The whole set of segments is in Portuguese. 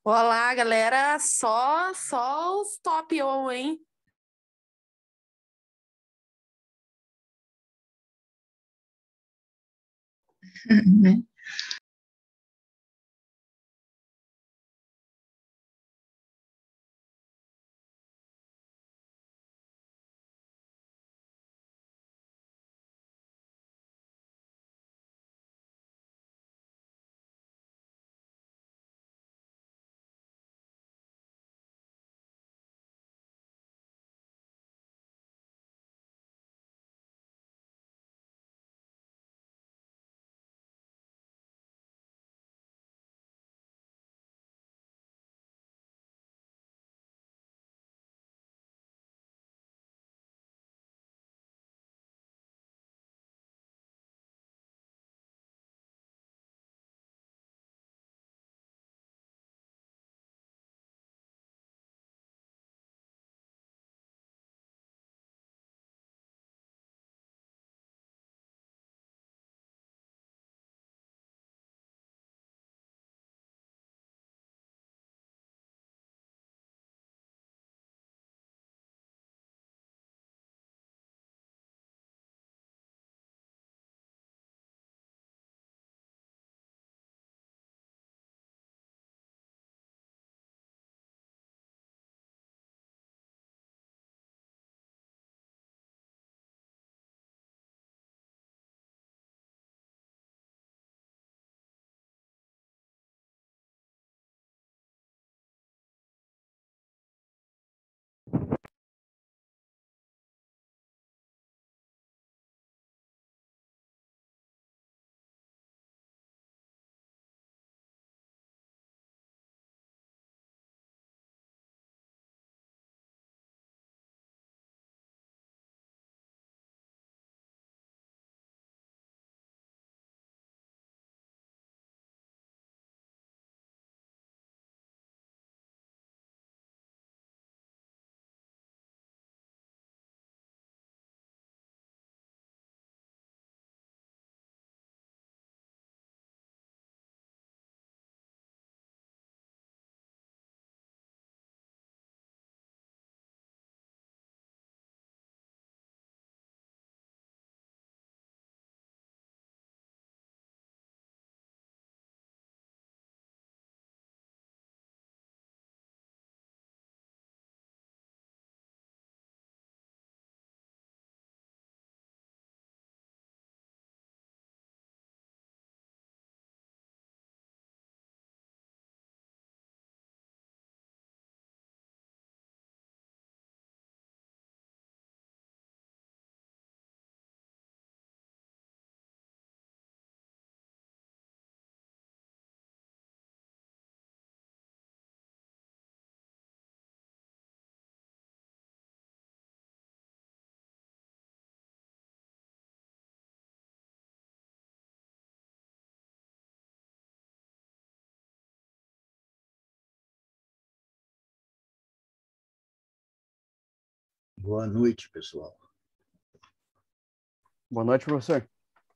Olá, galera. Só os top 1, hein? Né? Boa noite, pessoal. Boa noite, professor.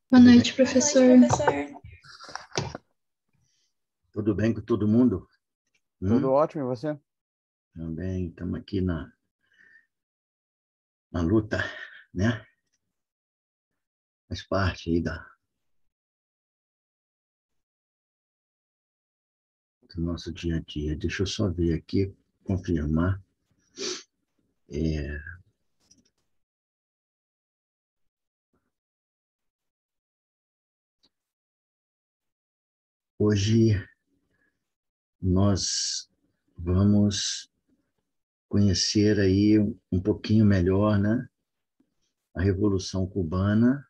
Boa noite, professor. Tudo bem com todo mundo? Tudo ótimo, e você? Também estamos aqui na luta, né? Faz parte aí do nosso dia a dia. Deixa eu só ver aqui, confirmar. Hoje nós vamos conhecer aí um pouquinho melhor, né? A Revolução Cubana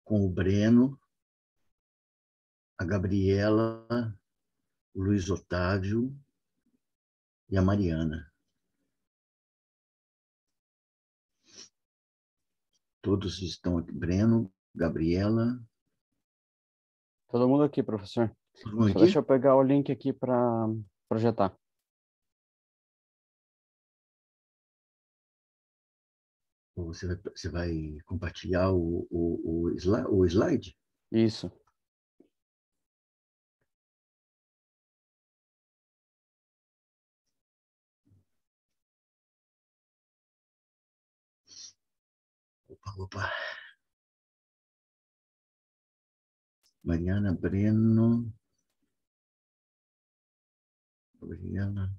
com o Breno, a Gabriela, o Luiz Otávio e a Mariana. Todos estão aqui. Breno, Gabriela. Todo mundo aqui, professor. Todo mundo Só aqui? deixa eu pegar o link aqui para projetar. Você vai compartilhar o slide? Isso. Opa. Mariana Breno. Gabriela.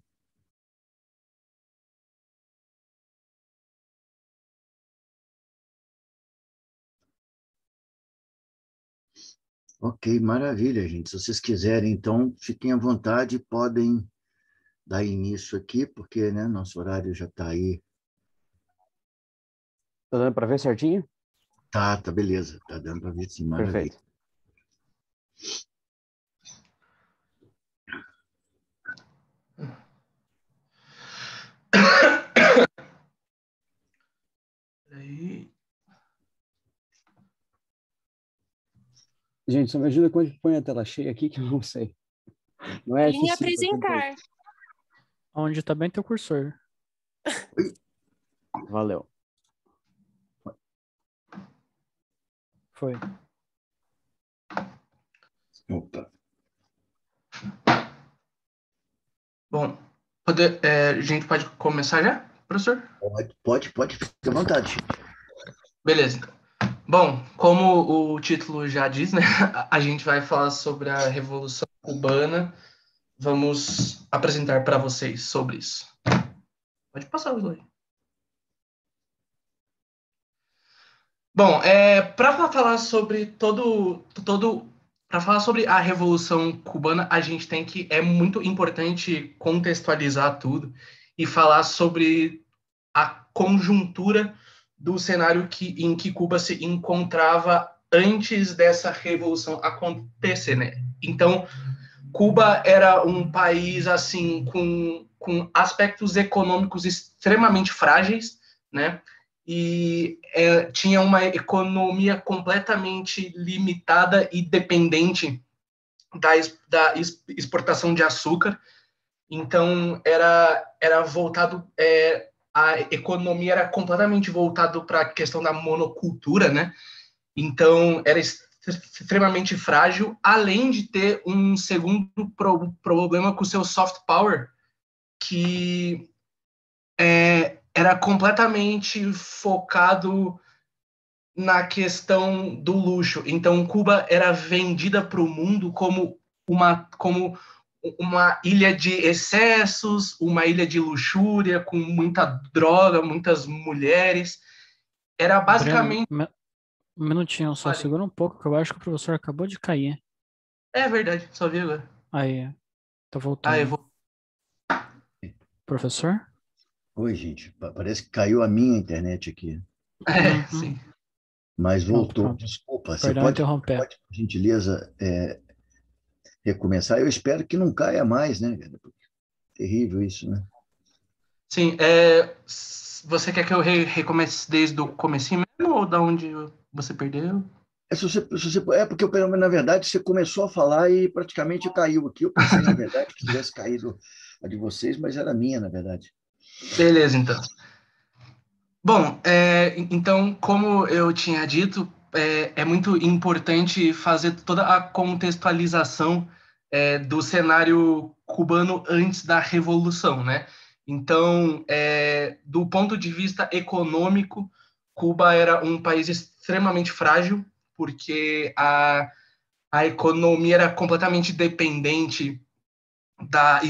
Ok, maravilha, gente. Se vocês quiserem, então, fiquem à vontade, podem dar início aqui, porque, né, nosso horário já está aí. Tá dando para ver certinho? Tá, beleza. Tá dando para ver sim, maravilha. Perfeito. Aí. Gente, só me ajuda quando põe a tela cheia aqui, que eu não sei. Não é Em F5, apresentar. Onde tá bem teu cursor. Valeu. Foi. Opa. Bom, a gente pode começar já, professor? Pode, fique à vontade, gente. Beleza. Bom, como o título já diz, né, a gente vai falar sobre a Revolução Cubana. Vamos apresentar para vocês sobre isso. Pode passar o slide. Bom, para falar sobre para falar sobre a Revolução Cubana, a gente é muito importante contextualizar tudo e falar sobre a conjuntura do cenário em que Cuba se encontrava antes dessa revolução acontecer, né? Então, Cuba era um país assim com aspectos econômicos extremamente frágeis, né? E tinha uma economia completamente limitada e dependente da exportação de açúcar. Então era voltado, a economia era completamente voltada para a questão da monocultura, né? Então era extremamente frágil, além de ter um segundo problema com o seu soft power, que era completamente focado na questão do luxo. Então, Cuba era vendida para o mundo como uma ilha de excessos, uma ilha de luxúria, com muita droga, muitas mulheres. Era basicamente... Breno, um minutinho só, Vale. segura um pouco, que eu acho que o professor acabou de cair. É verdade, só vi agora. Aí, tá voltando. Ah, eu vou... Professor? Oi, gente. Parece que caiu a minha internet aqui. Sim. Mas voltou. Pronto. Desculpa. Você Perdão pode, interromper. por gentileza, recomeçar? Eu espero que não caia mais, né? Terrível isso, né? Sim, você quer que eu recomece desde o comecinho mesmo, ou da onde você perdeu? Porque, na verdade, você começou a falar e praticamente caiu aqui. Eu pensei, na verdade, que tivesse caído a de vocês, mas era a minha, na verdade. Beleza, então. Bom, então, como eu tinha dito, é muito importante fazer toda a contextualização do cenário cubano antes da Revolução, né? Então, do ponto de vista econômico, Cuba era um país extremamente frágil, porque a economia era completamente dependente da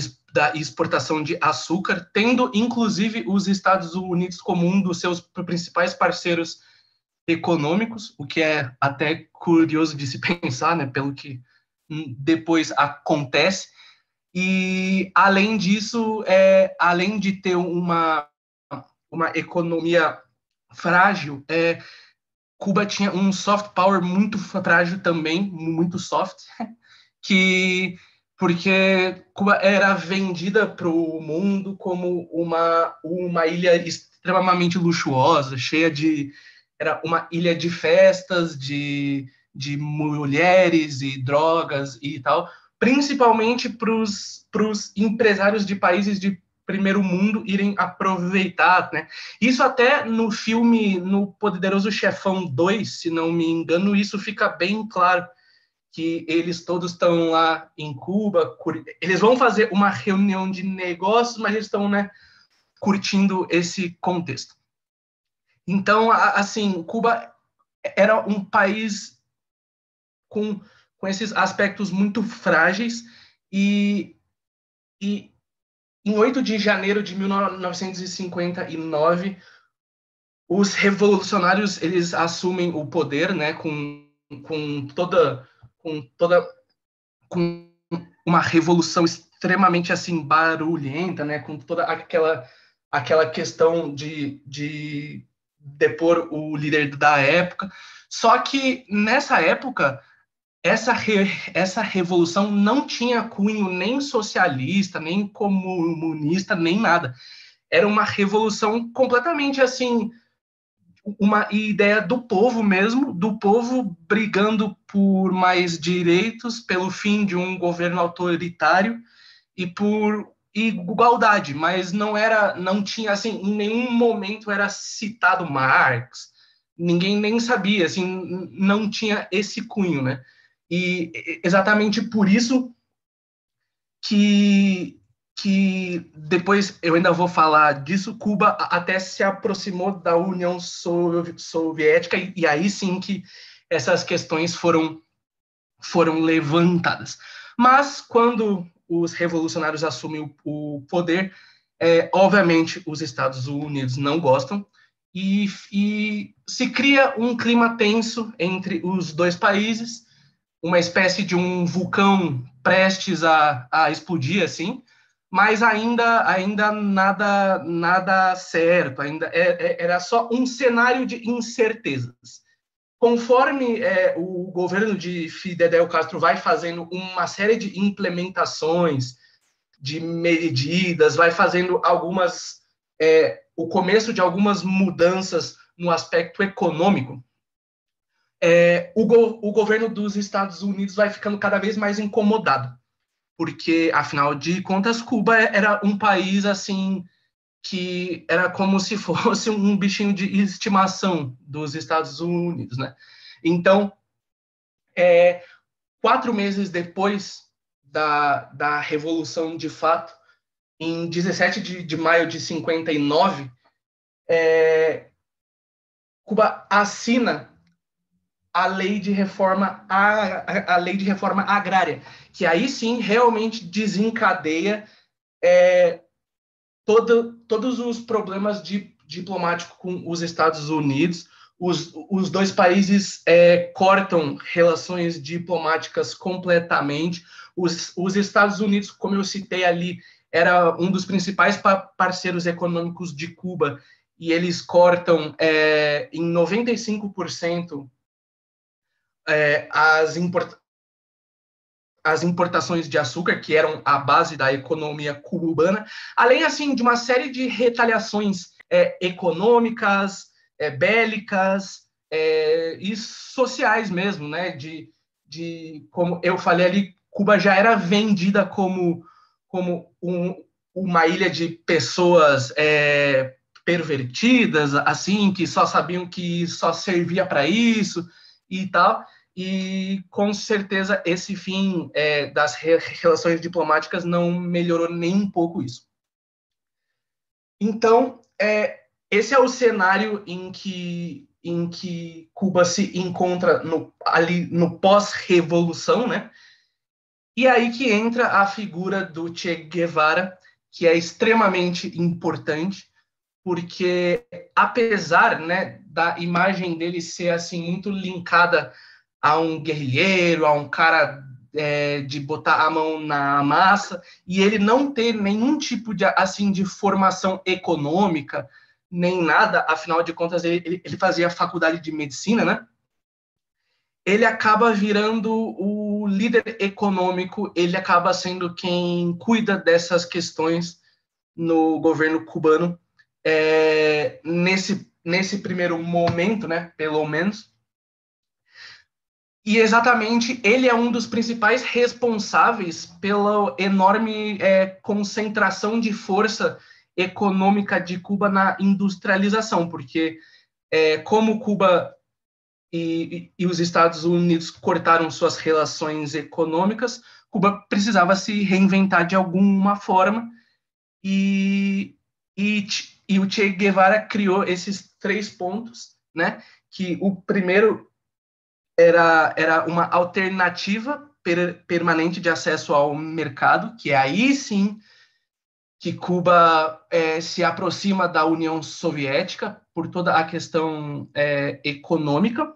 exportação de açúcar, tendo inclusive os Estados Unidos como um dos seus principais parceiros econômicos, o que é até curioso de se pensar, né, pelo que depois acontece. E além disso, além de ter uma economia frágil, Cuba tinha um soft power muito frágil também, muito soft, porque Cuba era vendida para o mundo como uma ilha extremamente luxuosa, era uma ilha de festas, de mulheres e drogas e tal, principalmente para os empresários de países de primeiro mundo irem aproveitar, né? Isso até no filme, no Poderoso Chefão 2, se não me engano, isso fica bem claro, que eles todos estão lá em Cuba, eles vão fazer uma reunião de negócios, mas eles estão, né, curtindo esse contexto. Então, assim, Cuba era um país com esses aspectos muito frágeis e em 8 de janeiro de 1959, os revolucionários eles assumem o poder, né, com toda com uma revolução extremamente assim barulhenta, né, com toda aquela questão de depor o líder da época. Só que nessa época essa revolução não tinha cunho nem socialista, nem comunista, nem nada. Era uma revolução completamente assim, uma ideia do povo mesmo, do povo brigando por mais direitos, pelo fim de um governo autoritário e por igualdade, mas não tinha assim, em nenhum momento era citado Marx, ninguém nem sabia, assim, não tinha esse cunho, né? E exatamente por isso que depois eu ainda vou falar disso, Cuba até se aproximou da União Soviética e aí sim que essas questões foram levantadas. Mas quando os revolucionários assumem o poder, obviamente os Estados Unidos não gostam e se cria um clima tenso entre os dois países, uma espécie de um vulcão prestes a explodir, assim, mas ainda nada certo, ainda era só um cenário de incertezas. Conforme o governo de Fidel Castro vai fazendo uma série de implementações, de medidas, vai fazendo o começo de algumas mudanças no aspecto econômico, o governo dos Estados Unidos vai ficando cada vez mais incomodado, porque, afinal de contas, Cuba era um país assim que era como se fosse um bichinho de estimação dos Estados Unidos, né? Então, 4 meses depois da Revolução de Fato, em 17 de maio de 59, Cuba assina a lei de reforma agrária, que aí sim realmente desencadeia todos os problemas diplomáticos com os Estados Unidos. Os dois países cortam relações diplomáticas completamente. Os Estados Unidos, como eu citei ali, era um dos principais parceiros econômicos de Cuba, e eles cortam em 95% as importações de açúcar, que eram a base da economia cubana, além assim de uma série de retaliações econômicas, bélicas e sociais mesmo, né? De como eu falei ali, Cuba já era vendida como uma ilha de pessoas pervertidas, assim, que só sabiam que só servia para isso e tal. E, com certeza, esse fim das relações diplomáticas não melhorou nem um pouco isso. Então, esse é o cenário em que Cuba se encontra ali no pós-revolução, né? E aí que entra a figura do Che Guevara, que é extremamente importante, porque, apesar, né, da imagem dele ser assim muito linkada a um guerrilheiro, a um cara de botar a mão na massa, e ele não ter nenhum tipo de formação econômica, nem nada, afinal de contas, ele fazia faculdade de medicina, né? Ele acaba virando o líder econômico, ele acaba sendo quem cuida dessas questões no governo cubano, nesse primeiro momento, né, pelo menos. E exatamente ele é um dos principais responsáveis pela enorme concentração de força econômica de Cuba na industrialização, porque como Cuba e os Estados Unidos cortaram suas relações econômicas, Cuba precisava se reinventar de alguma forma e e o Che Guevara criou esses 3 pontos, né? Que o primeiro era uma alternativa permanente de acesso ao mercado, que é aí sim que Cuba se aproxima da União Soviética por toda a questão econômica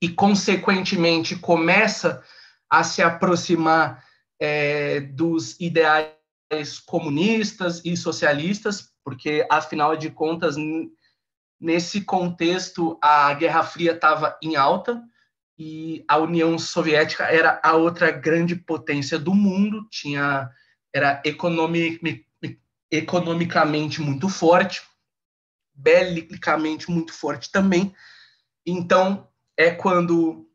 e, consequentemente, começa a se aproximar dos ideais comunistas e socialistas, porque, afinal de contas, nesse contexto, a Guerra Fria estava em alta e a União Soviética era a outra grande potência do mundo, era economicamente muito forte, belicamente muito forte também. Então, é quando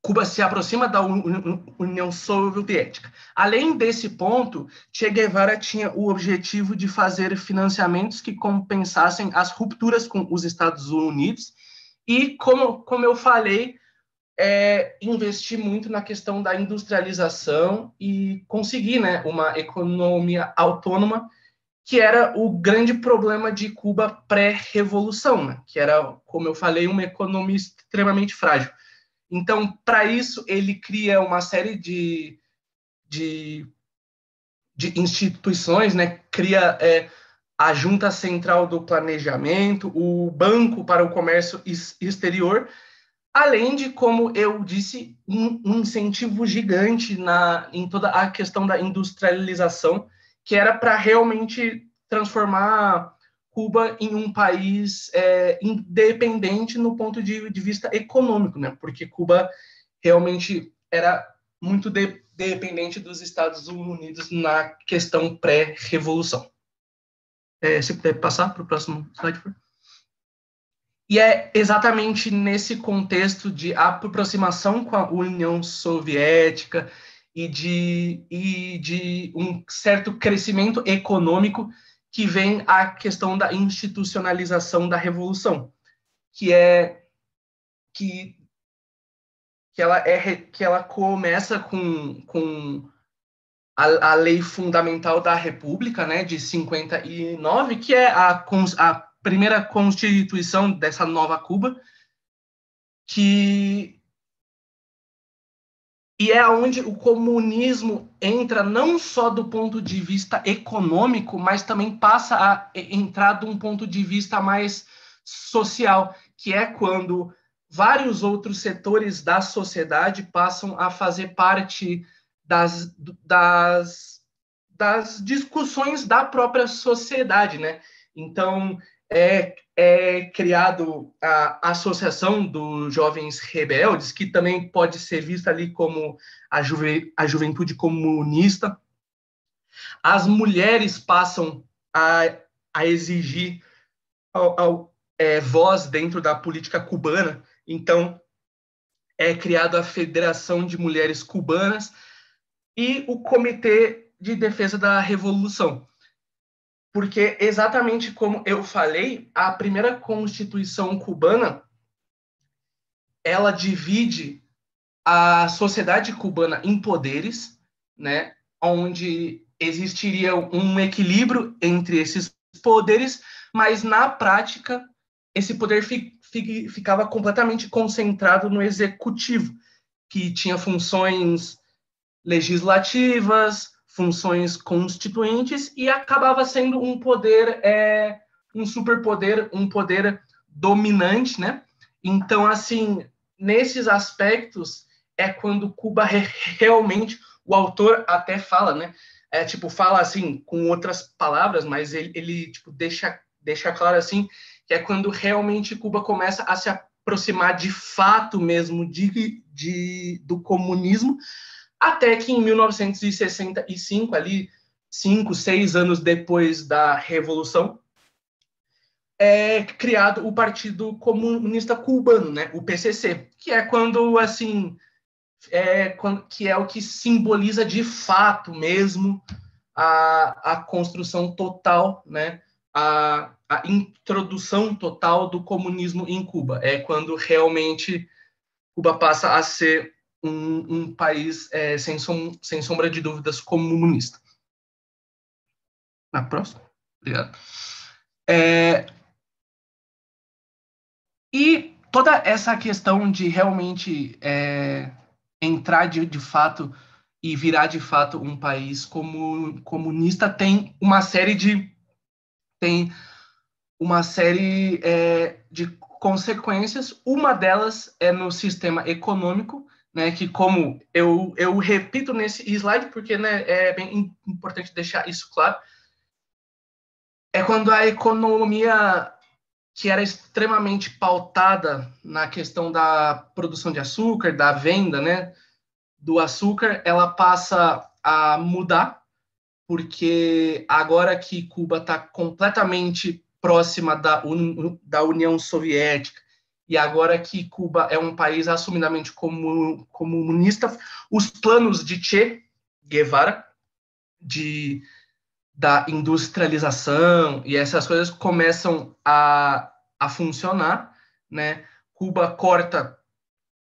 Cuba se aproxima da União Soviética. Além desse ponto, Che Guevara tinha o objetivo de fazer financiamentos que compensassem as rupturas com os Estados Unidos e, como eu falei, investir muito na questão da industrialização e conseguir, né, uma economia autônoma, que era o grande problema de Cuba pré-revolução, né, que era, como eu falei, uma economia extremamente frágil. Então, para isso, ele cria uma série de instituições, né? Cria a Junta Central do Planejamento, o Banco para o Comércio Exterior, além de, como eu disse, um incentivo gigante em toda a questão da industrialização, que era para realmente transformar Cuba em um país independente no ponto de vista econômico, né? Porque Cuba realmente era muito dependente dos Estados Unidos na questão pré-revolução. Se puder passar para o próximo slide, por favor. E é exatamente nesse contexto de aproximação com a União Soviética e de um certo crescimento econômico que vem a questão da institucionalização da revolução, que ela começa com a Lei Fundamental da República, né, de 59, que é a primeira constituição dessa nova Cuba, e é onde o comunismo entra não só do ponto de vista econômico, mas também passa a entrar de um ponto de vista mais social, que é quando vários outros setores da sociedade passam a fazer parte das discussões da própria sociedade, né? Então, é criado a Associação dos Jovens Rebeldes, que também pode ser vista ali como a juventude comunista. As mulheres passam a exigir voz dentro da política cubana. Então, é criada a Federação de Mulheres Cubanas e o Comitê de Defesa da Revolução. Porque, exatamente como eu falei, a primeira Constituição cubana, ela divide a sociedade cubana em poderes, né, onde existiria um equilíbrio entre esses poderes, mas, na prática, esse poder ficava completamente concentrado no executivo, que tinha funções legislativas, funções constituintes, e acabava sendo um poder, um superpoder, um poder dominante, né? Então, assim, nesses aspectos é quando Cuba realmente, o autor até fala, né? Fala assim, com outras palavras, mas ele deixa claro assim, que é quando realmente Cuba começa a se aproximar de fato mesmo do comunismo, até que em 1965, ali 5, 6 anos depois da Revolução, é criado o Partido Comunista Cubano, né, o PCC, que é quando, assim, que é o que simboliza de fato mesmo a construção total, né, a introdução total do comunismo em Cuba. É quando realmente Cuba passa a ser um país, sem sombra de dúvidas, comunista. Na próxima. Obrigado. E toda essa questão de realmente entrar de fato e virar de fato um país comunista tem uma série de consequências. Uma delas é no sistema econômico, né, que, como eu repito nesse slide, porque, né, é bem importante deixar isso claro, é quando a economia, que era extremamente pautada na questão da produção de açúcar, da venda, né, do açúcar, ela passa a mudar, porque agora que Cuba está completamente próxima da União Soviética, e agora que Cuba é um país assumidamente comunista, os planos de Che Guevara, da industrialização e essas coisas começam a funcionar, né? Cuba corta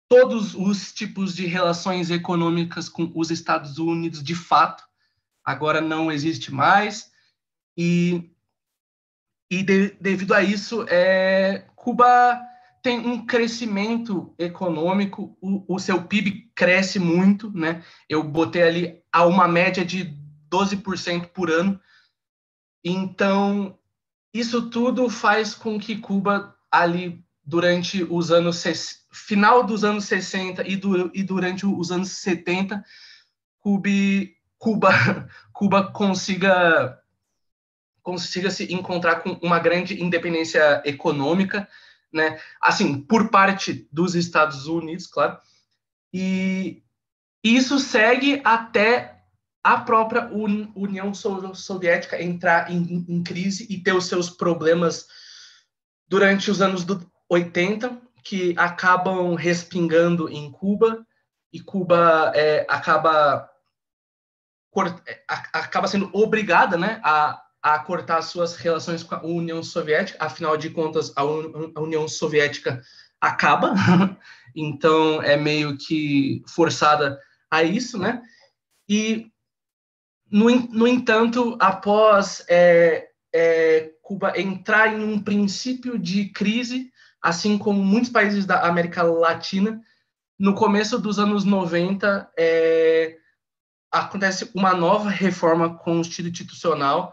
todos os tipos de relações econômicas com os Estados Unidos, de fato, agora não existe mais, e devido a isso, Cuba tem um crescimento econômico, o seu PIB cresce muito, né? Eu botei ali a uma média de 12% por ano. Então, isso tudo faz com que Cuba, ali durante os anos final dos anos 60 e durante os anos 70, Cuba consiga se encontrar com uma grande independência econômica, né? Assim, por parte dos Estados Unidos, claro. E isso segue até a própria União Soviética entrar em crise e ter os seus problemas durante os anos 80, que acabam respingando em Cuba, e Cuba acaba sendo obrigada, né, a cortar suas relações com a União Soviética. Afinal de contas, a União Soviética acaba, então é meio que forçada a isso, né? E, no entanto, após Cuba entrar em um princípio de crise, assim como muitos países da América Latina, no começo dos anos 90, acontece uma nova reforma constitucional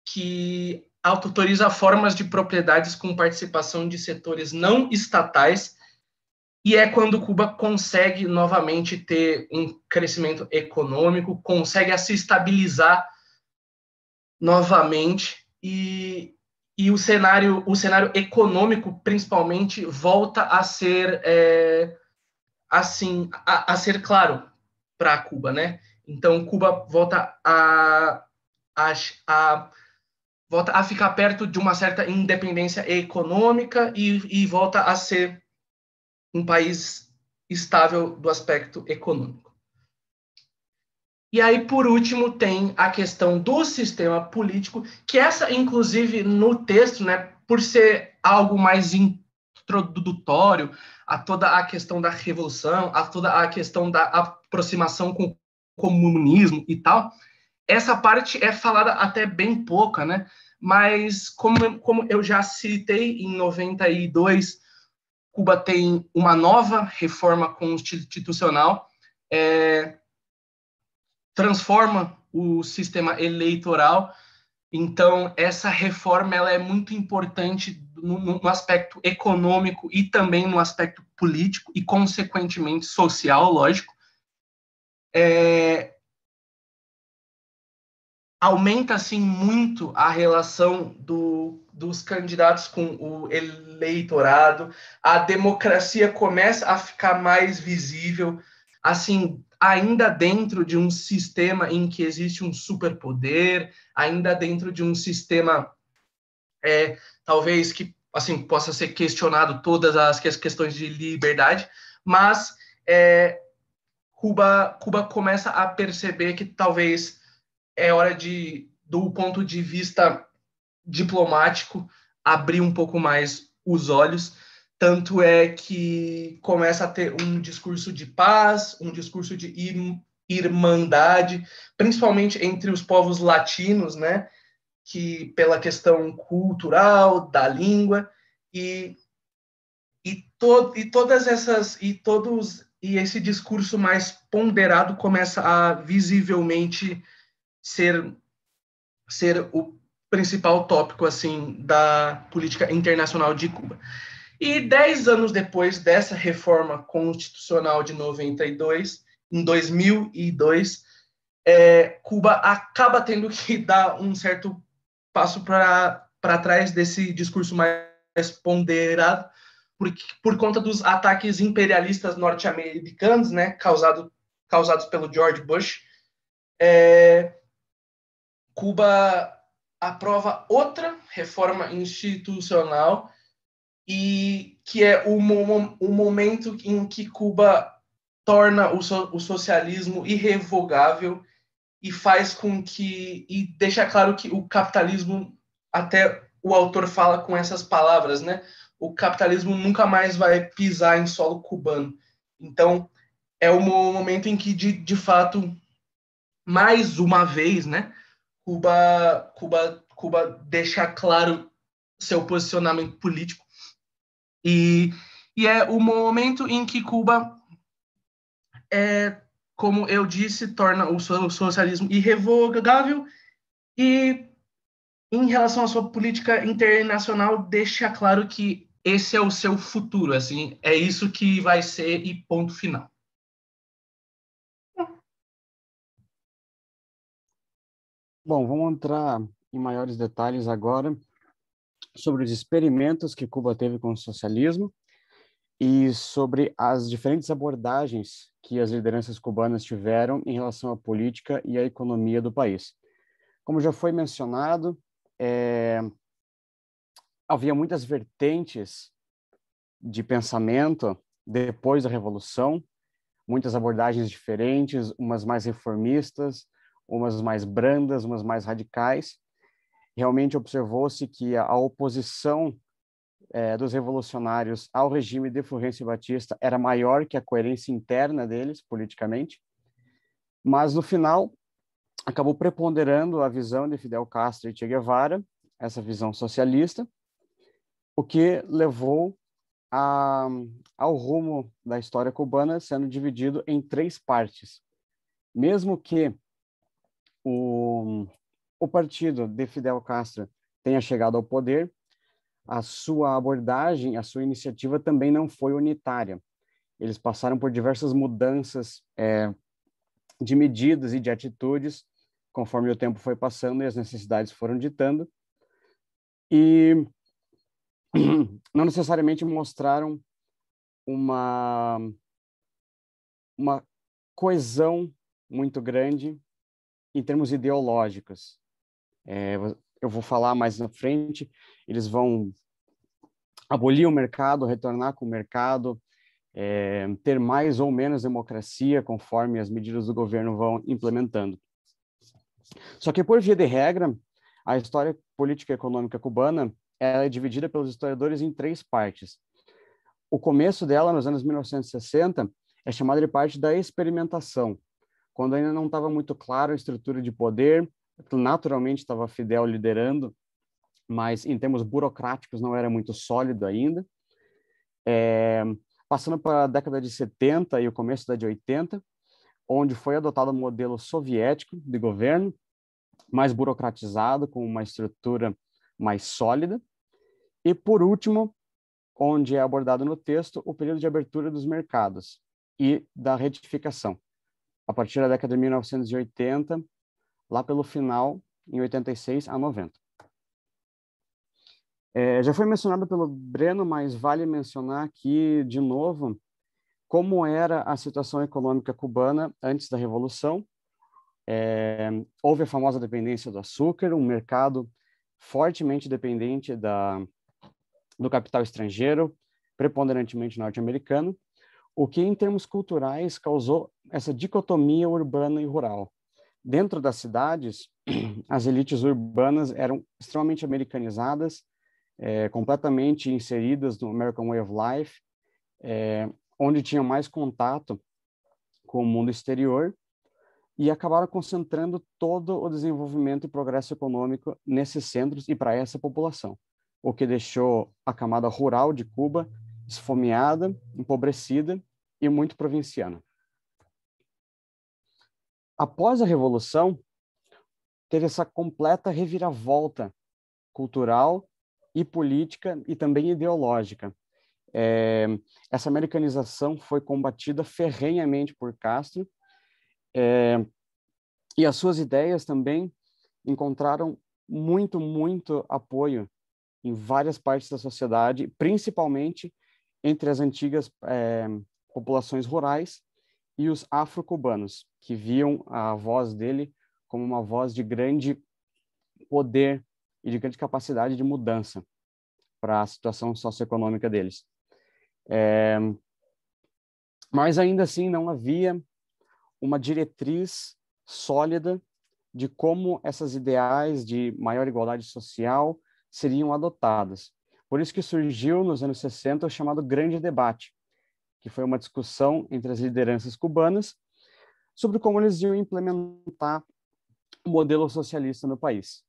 que autoriza formas de propriedades com participação de setores não estatais, e é quando Cuba consegue novamente ter um crescimento econômico, consegue se estabilizar novamente, e o cenário econômico, principalmente, volta a ser assim, a ser claro para Cuba, né? Então, Cuba volta volta a ficar perto de uma certa independência econômica e volta a ser um país estável do aspecto econômico. E aí, por último, tem a questão do sistema político, que essa, inclusive, no texto, né, por ser algo mais introdutório a toda a questão da revolução, a toda a questão da aproximação com o comunismo e tal, essa parte é falada até bem pouca, né? Mas, como eu já citei, em 92, Cuba tem uma nova reforma constitucional, transforma o sistema eleitoral. Então, essa reforma ela é muito importante no aspecto econômico e também no aspecto político e, consequentemente, social, lógico. Aumenta, assim, muito a relação dos candidatos com o eleitorado, a democracia começa a ficar mais visível, assim, ainda dentro de um sistema em que existe um superpoder, ainda dentro de um sistema, talvez, que assim, possa ser questionado todas as questões de liberdade, mas Cuba começa a perceber que talvez é hora do ponto de vista diplomático, abrir um pouco mais os olhos. Tanto é que começa a ter um discurso de paz, um discurso de irmandade, principalmente entre os povos latinos, né? que pela questão cultural, da língua, e todas essas, e esse discurso mais ponderado começa a visivelmente ser o principal tópico assim da política internacional de Cuba. E 10 anos depois dessa reforma constitucional de 92, em 2002, Cuba acaba tendo que dar um certo passo para trás desse discurso mais ponderado, por conta dos ataques imperialistas norte-americanos, né, causados pelo George Bush. Cuba aprova outra reforma institucional, e que é o momento em que Cuba torna o socialismo irrevogável e faz com que, e deixa claro que o capitalismo, até o autor fala com essas palavras, né? O capitalismo nunca mais vai pisar em solo cubano. Então, é o momento em que, de fato, mais uma vez, né, Cuba deixa claro seu posicionamento político, e é o momento em que Cuba, como eu disse, torna o socialismo irrevogável, e em relação à sua política internacional, deixa claro que esse é o seu futuro, assim, é isso que vai ser e ponto final. Bom, vamos entrar em maiores detalhes agora sobre os experimentos que Cuba teve com o socialismo e sobre as diferentes abordagens que as lideranças cubanas tiveram em relação à política e à economia do país. Como já foi mencionado, havia muitas vertentes de pensamento depois da Revolução, muitas abordagens diferentes, umas mais reformistas, umas mais brandas, umas mais radicais. Realmente observou-se que a oposição dos revolucionários ao regime de Fulgêncio Batista era maior que a coerência interna deles, politicamente, mas no final acabou preponderando a visão de Fidel Castro e Che Guevara, essa visão socialista, o que levou ao rumo da história cubana sendo dividido em 3 partes. Mesmo que o partido de Fidel Castro tenha chegado ao poder, a sua abordagem, a sua iniciativa também não foi unitária. Eles passaram por diversas mudanças de medidas e de atitudes, conforme o tempo foi passando e as necessidades foram ditando, e não necessariamente mostraram uma coesão muito grande em termos ideológicos. Eu vou falar mais na frente, eles vão abolir o mercado, retornar com o mercado, ter mais ou menos democracia conforme as medidas do governo vão implementando. Só que, por via de regra, a história política e econômica cubana é dividida pelos historiadores em 3 partes. O começo dela, nos anos 1960, é chamado de parte da experimentação, quando ainda não estava muito claro a estrutura de poder. Naturalmente estava Fidel liderando, mas em termos burocráticos não era muito sólido ainda. Passando para a década de 70 e o começo da de 80, onde foi adotado o modelo soviético de governo, mais burocratizado, com uma estrutura mais sólida. E, por último, onde é abordado no texto, o período de abertura dos mercados e da retificação, a partir da década de 1980, lá pelo final, em 86 a 90. Já foi mencionado pelo Breno, mas vale mencionar aqui, de novo, como era a situação econômica cubana antes da Revolução. Houve a famosa dependência do açúcar, um mercado fortemente dependente do capital estrangeiro, preponderantemente norte-americano, o que, em termos culturais, causou essa dicotomia urbana e rural. Dentro das cidades, as elites urbanas eram extremamente americanizadas, completamente inseridas no American Way of Life, onde tinham mais contato com o mundo exterior, e acabaram concentrando todo o desenvolvimento e progresso econômico nesses centros e para essa população, o que deixou a camada rural de Cuba esfomeada, empobrecida e muito provinciana. Após a Revolução, teve essa completa reviravolta cultural e política e também ideológica. Essa americanização foi combatida ferrenhamente por Castro, e as suas ideias também encontraram muito apoio em várias partes da sociedade, principalmente entre as antigas populações rurais e os afro-cubanos, que viam a voz dele como uma voz de grande poder e de grande capacidade de mudança para a situação socioeconômica deles. Mas ainda assim não havia uma diretriz sólida de como essas ideais de maior igualdade social seriam adotadas. Por isso que surgiu nos anos 60 o chamado Grande Debate, que foi uma discussão entre as lideranças cubanas sobre como eles iam implementar o modelo socialista no país.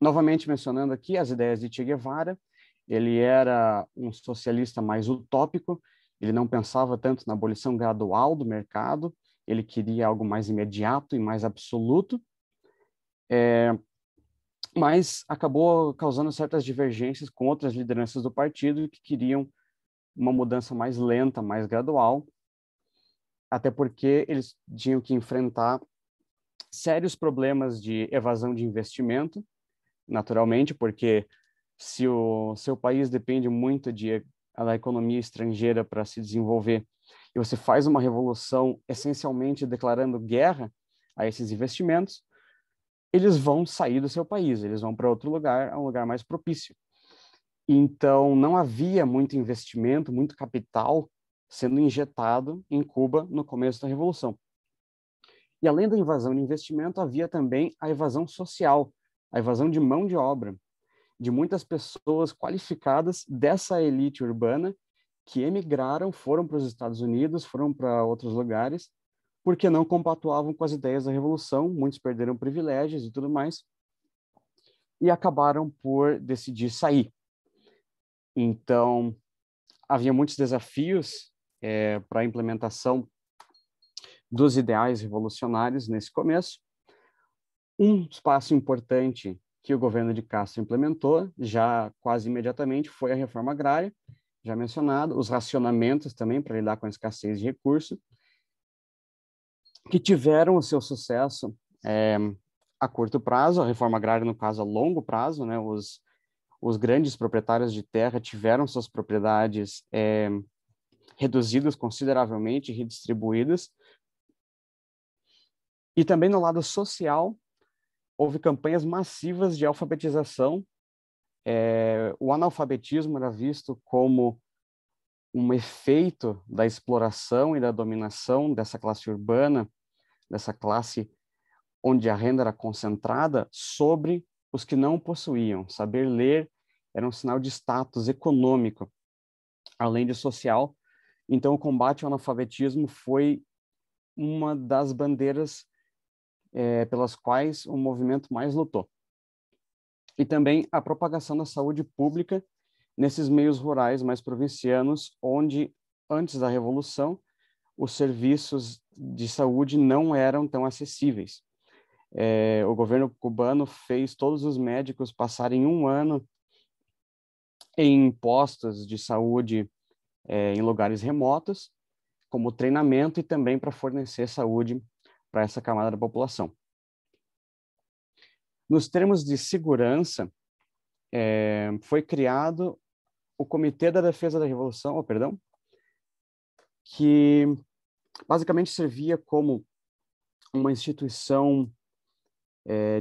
Novamente mencionando aqui as ideias de Che Guevara, ele era um socialista mais utópico, ele não pensava tanto na abolição gradual do mercado, ele queria algo mais imediato e mais absoluto, mas acabou causando certas divergências com outras lideranças do partido que queriam uma mudança mais lenta, mais gradual, até porque eles tinham que enfrentar sérios problemas de evasão de investimento, naturalmente, porque se o seu país depende muito da economia estrangeira para se desenvolver, e você faz uma revolução essencialmente declarando guerra a esses investimentos, eles vão sair do seu país, eles vão para outro lugar, um lugar mais propício. Então, não havia muito investimento, muito capital sendo injetado em Cuba no começo da Revolução. E além da invasão de investimento, havia também a evasão social, a evasão de mão de obra, de muitas pessoas qualificadas dessa elite urbana que emigraram, foram para os Estados Unidos, foram para outros lugares, porque não compactuavam com as ideias da Revolução, muitos perderam privilégios e tudo mais, e acabaram por decidir sair. Então, havia muitos desafios para a implementação dos ideais revolucionários nesse começo. Um passo importante que o governo de Castro implementou, já quase imediatamente, foi a reforma agrária, já mencionado, os racionamentos também para lidar com a escassez de recursos, que tiveram o seu sucesso a curto prazo, a reforma agrária, no caso, a longo prazo, né? Os grandes proprietários de terra tiveram suas propriedades reduzidas consideravelmente, redistribuídas. E também no lado social, houve campanhas massivas de alfabetização. O analfabetismo era visto como um efeito da exploração e da dominação dessa classe urbana, dessa classe onde a renda era concentrada, sobre os que não possuíam. Saber ler era um sinal de status econômico, além de social. Então, o combate ao analfabetismo foi uma das bandeiras pelas quais o movimento mais lutou. E também a propagação da saúde pública nesses meios rurais mais provincianos, onde, antes da Revolução, os serviços de saúde não eram tão acessíveis. O governo cubano fez todos os médicos passarem 1 ano em postos de saúde em lugares remotos, como treinamento e também para fornecer saúde para essa camada da população. Nos termos de segurança, foi criado o Comitê da Defesa da Revolução, que basicamente servia como uma instituição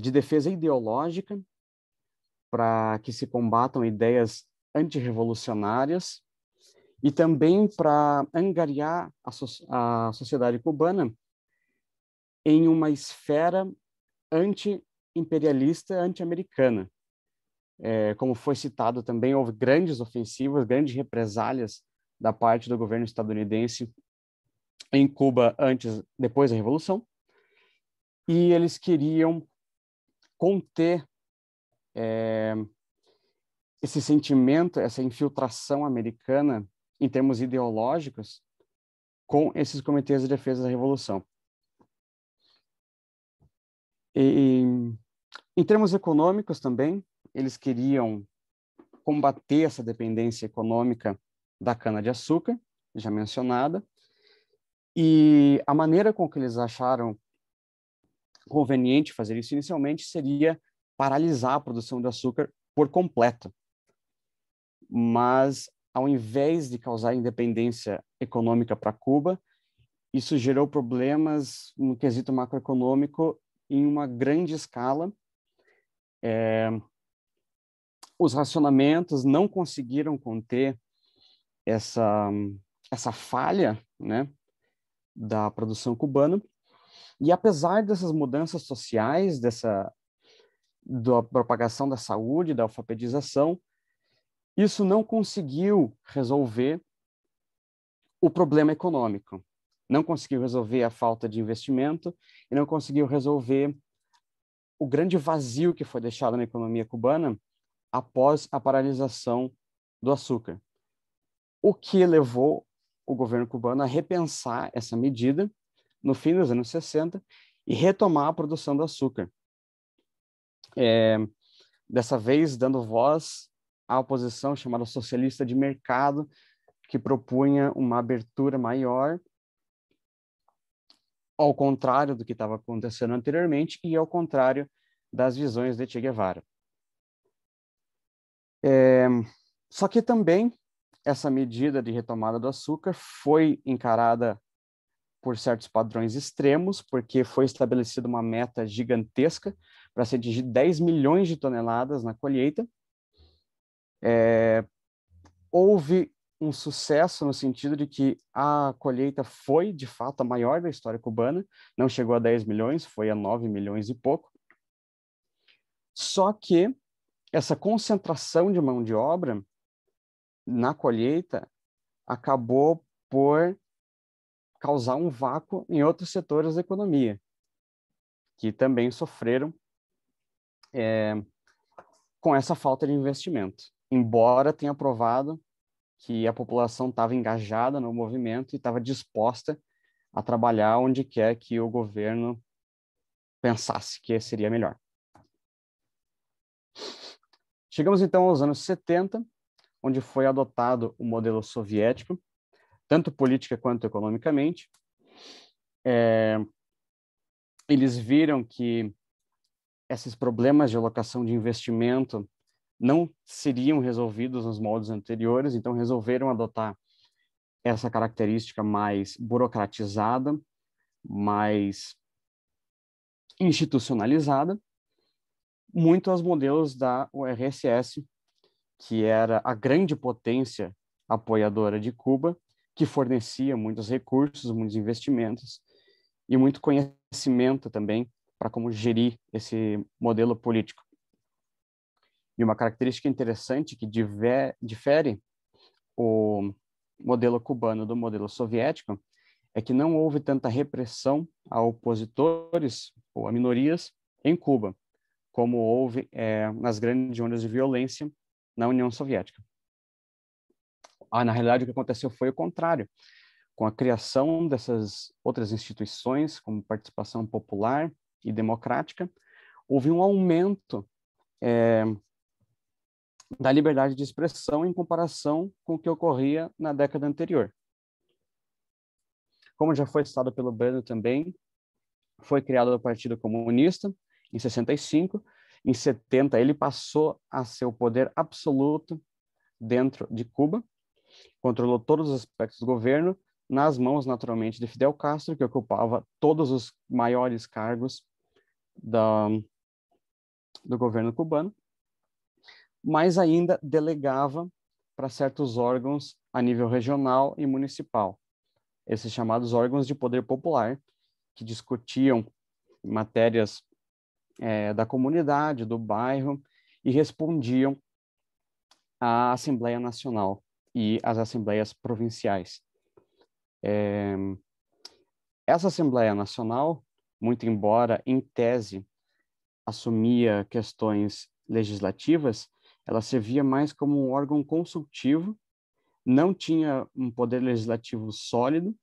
de defesa ideológica para que se combatam ideias antirrevolucionárias e também para angariar a sociedade cubana em uma esfera anti-imperialista, anti-americana. Como foi citado também, houve grandes ofensivas, grandes represálias da parte do governo estadunidense em Cuba depois da Revolução, e eles queriam conter esse sentimento, essa infiltração americana em termos ideológicos com esses comitês de defesa da Revolução. E, em termos econômicos também, eles queriam combater essa dependência econômica da cana-de-açúcar, já mencionada, e a maneira com que eles acharam conveniente fazer isso inicialmente seria paralisar a produção de açúcar por completo. Mas, ao invés de causar independência econômica para Cuba, isso gerou problemas no quesito macroeconômico em uma grande escala. Os racionamentos não conseguiram conter essa falha, né, da produção cubana. E apesar dessas mudanças sociais, da propagação da saúde, da alfabetização, isso não conseguiu resolver o problema econômico. Não conseguiu resolver a falta de investimento e não conseguiu resolver o grande vazio que foi deixado na economia cubana após a paralisação do açúcar. O que levou o governo cubano a repensar essa medida no fim dos anos 60 e retomar a produção do açúcar. Dessa vez, dando voz à oposição chamada socialista de mercado, que propunha uma abertura maior, ao contrário do que estava acontecendo anteriormente e ao contrário das visões de Che Guevara. Só que também essa medida de retomada do açúcar foi encarada por certos padrões extremos, porque foi estabelecida uma meta gigantesca para se atingir 10 milhões de toneladas na colheita. Houve um sucesso no sentido de que a colheita foi, de fato, a maior da história cubana, não chegou a 10 milhões, foi a 9 milhões e pouco. Só que essa concentração de mão de obra na colheita acabou por causar um vácuo em outros setores da economia, que também sofreram com essa falta de investimento. Embora tenha provado que a população estava engajada no movimento e estava disposta a trabalhar onde quer que o governo pensasse que seria melhor. Chegamos então aos anos 70, onde foi adotado o modelo soviético, tanto política quanto economicamente. Eles viram que esses problemas de alocação de investimento não seriam resolvidos nos moldes anteriores, então resolveram adotar essa característica mais burocratizada, mais institucionalizada, muito aos modelos da URSS, que era a grande potência apoiadora de Cuba, que fornecia muitos recursos, muitos investimentos e muito conhecimento também para como gerir esse modelo político. E uma característica interessante que difere o modelo cubano do modelo soviético é que não houve tanta repressão a opositores ou a minorias em Cuba, como houve nas grandes ondas de violência na União Soviética. Na realidade, o que aconteceu foi o contrário. Com a criação dessas outras instituições, como participação popular e democrática, houve um aumento da liberdade de expressão em comparação com o que ocorria na década anterior. Como já foi citado pelo Breno também, foi criado o Partido Comunista em 65. Em 70, ele passou a ser o poder absoluto dentro de Cuba, controlou todos os aspectos do governo, nas mãos, naturalmente, de Fidel Castro, que ocupava todos os maiores cargos do governo cubano, mas ainda delegava para certos órgãos a nível regional e municipal, esses chamados órgãos de poder popular, que discutiam matérias da comunidade, do bairro, e respondiam à Assembleia Nacional e às Assembleias Provinciais. Essa Assembleia Nacional, muito embora em tese assumia questões legislativas, ela servia mais como um órgão consultivo, não tinha um poder legislativo sólido,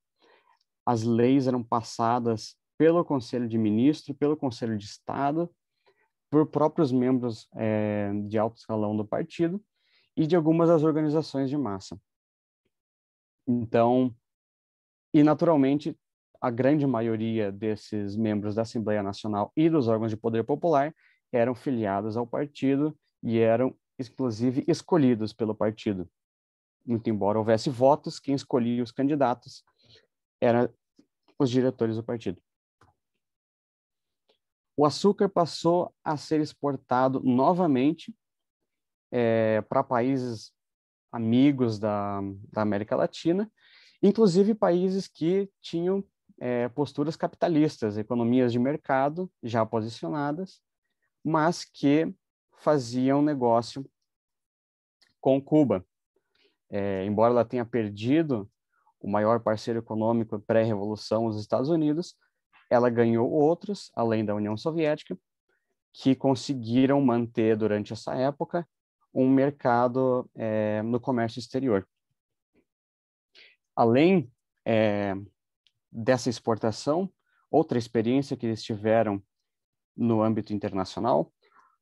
as leis eram passadas pelo Conselho de Ministros, pelo Conselho de Estado, por próprios membros de alto escalão do partido e de algumas das organizações de massa. Então, e naturalmente, a grande maioria desses membros da Assembleia Nacional e dos órgãos de poder popular eram filiados ao partido e eram, inclusive, escolhidos pelo partido. Muito embora houvesse votos, quem escolhia os candidatos eram os diretores do partido. O açúcar passou a ser exportado novamente para países amigos da América Latina, inclusive países que tinham posturas capitalistas, economias de mercado já posicionadas, mas que faziam negócio com Cuba. Embora ela tenha perdido o maior parceiro econômico pré-revolução, os Estados Unidos, ela ganhou outros, além da União Soviética, que conseguiram manter, durante essa época, um mercado no comércio exterior. Além dessa exportação, outra experiência que eles tiveram no âmbito internacional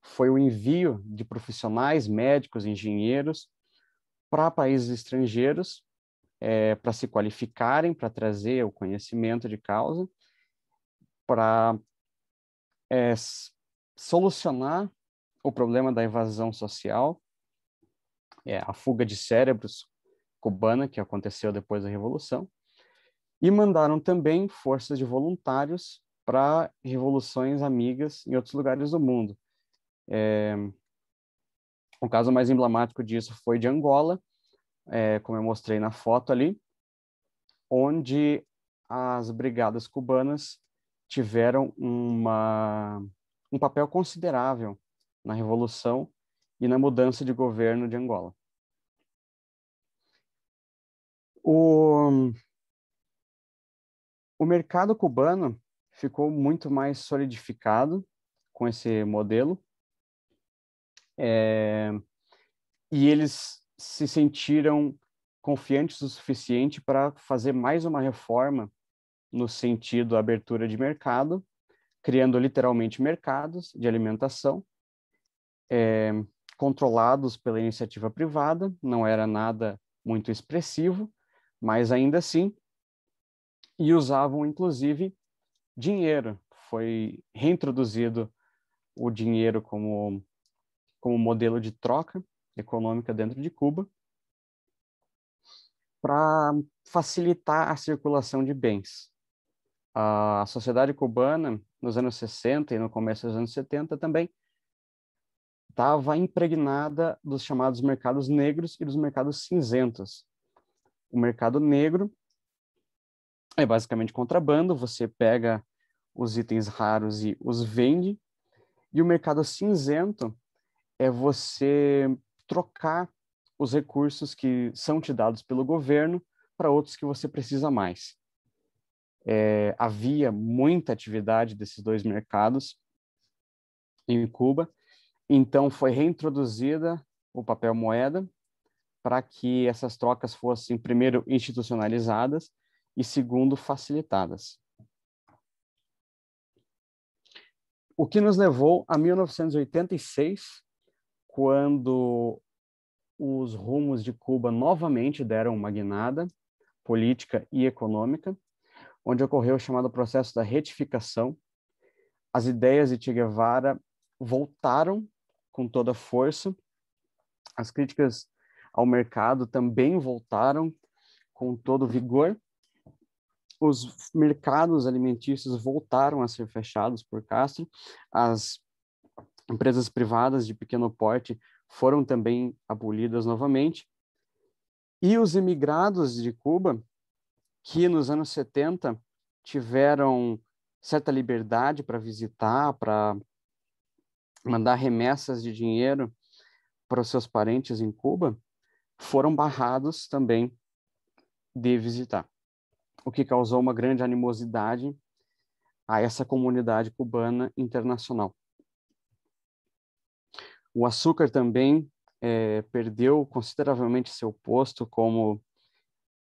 foi o envio de profissionais, médicos, engenheiros, para países estrangeiros, para se qualificarem, para trazer o conhecimento de causa, para solucionar o problema da evasão social, a fuga de cérebros cubana, que aconteceu depois da Revolução, e mandaram também forças de voluntários para revoluções amigas em outros lugares do mundo. O caso mais emblemático disso foi de Angola, como eu mostrei na foto ali, onde as brigadas cubanas tiveram um papel considerável na Revolução e na mudança de governo de Angola. O mercado cubano ficou muito mais solidificado com esse modelo, e eles se sentiram confiantes o suficiente para fazer mais uma reforma no sentido da abertura de mercado, criando literalmente mercados de alimentação, controlados pela iniciativa privada, não era nada muito expressivo, mas ainda assim, e usavam inclusive dinheiro. Foi reintroduzido o dinheiro como modelo de troca econômica dentro de Cuba, para facilitar a circulação de bens. A sociedade cubana, nos anos 60 e no começo dos anos 70 também, estava impregnada dos chamados mercados negros e dos mercados cinzentos. O mercado negro é basicamente contrabando, você pega os itens raros e os vende, e o mercado cinzento é você trocar os recursos que são te dados pelo governo para outros que você precisa mais. Havia muita atividade desses dois mercados em Cuba, então foi reintroduzida o papel moeda para que essas trocas fossem, primeiro, institucionalizadas e, segundo, facilitadas. O que nos levou a 1986, quando os rumos de Cuba novamente deram uma guinada política e econômica, onde ocorreu o chamado processo da retificação. As ideias de Che Guevara voltaram com toda força, as críticas ao mercado também voltaram com todo vigor, os mercados alimentícios voltaram a ser fechados por Castro, as empresas privadas de pequeno porte foram também abolidas novamente, e os imigrados de Cuba, que nos anos 70 tiveram certa liberdade para visitar, para mandar remessas de dinheiro para os seus parentes em Cuba, foram barrados também de visitar. o que causou uma grande animosidade a essa comunidade cubana internacional. O açúcar também perdeu consideravelmente seu posto como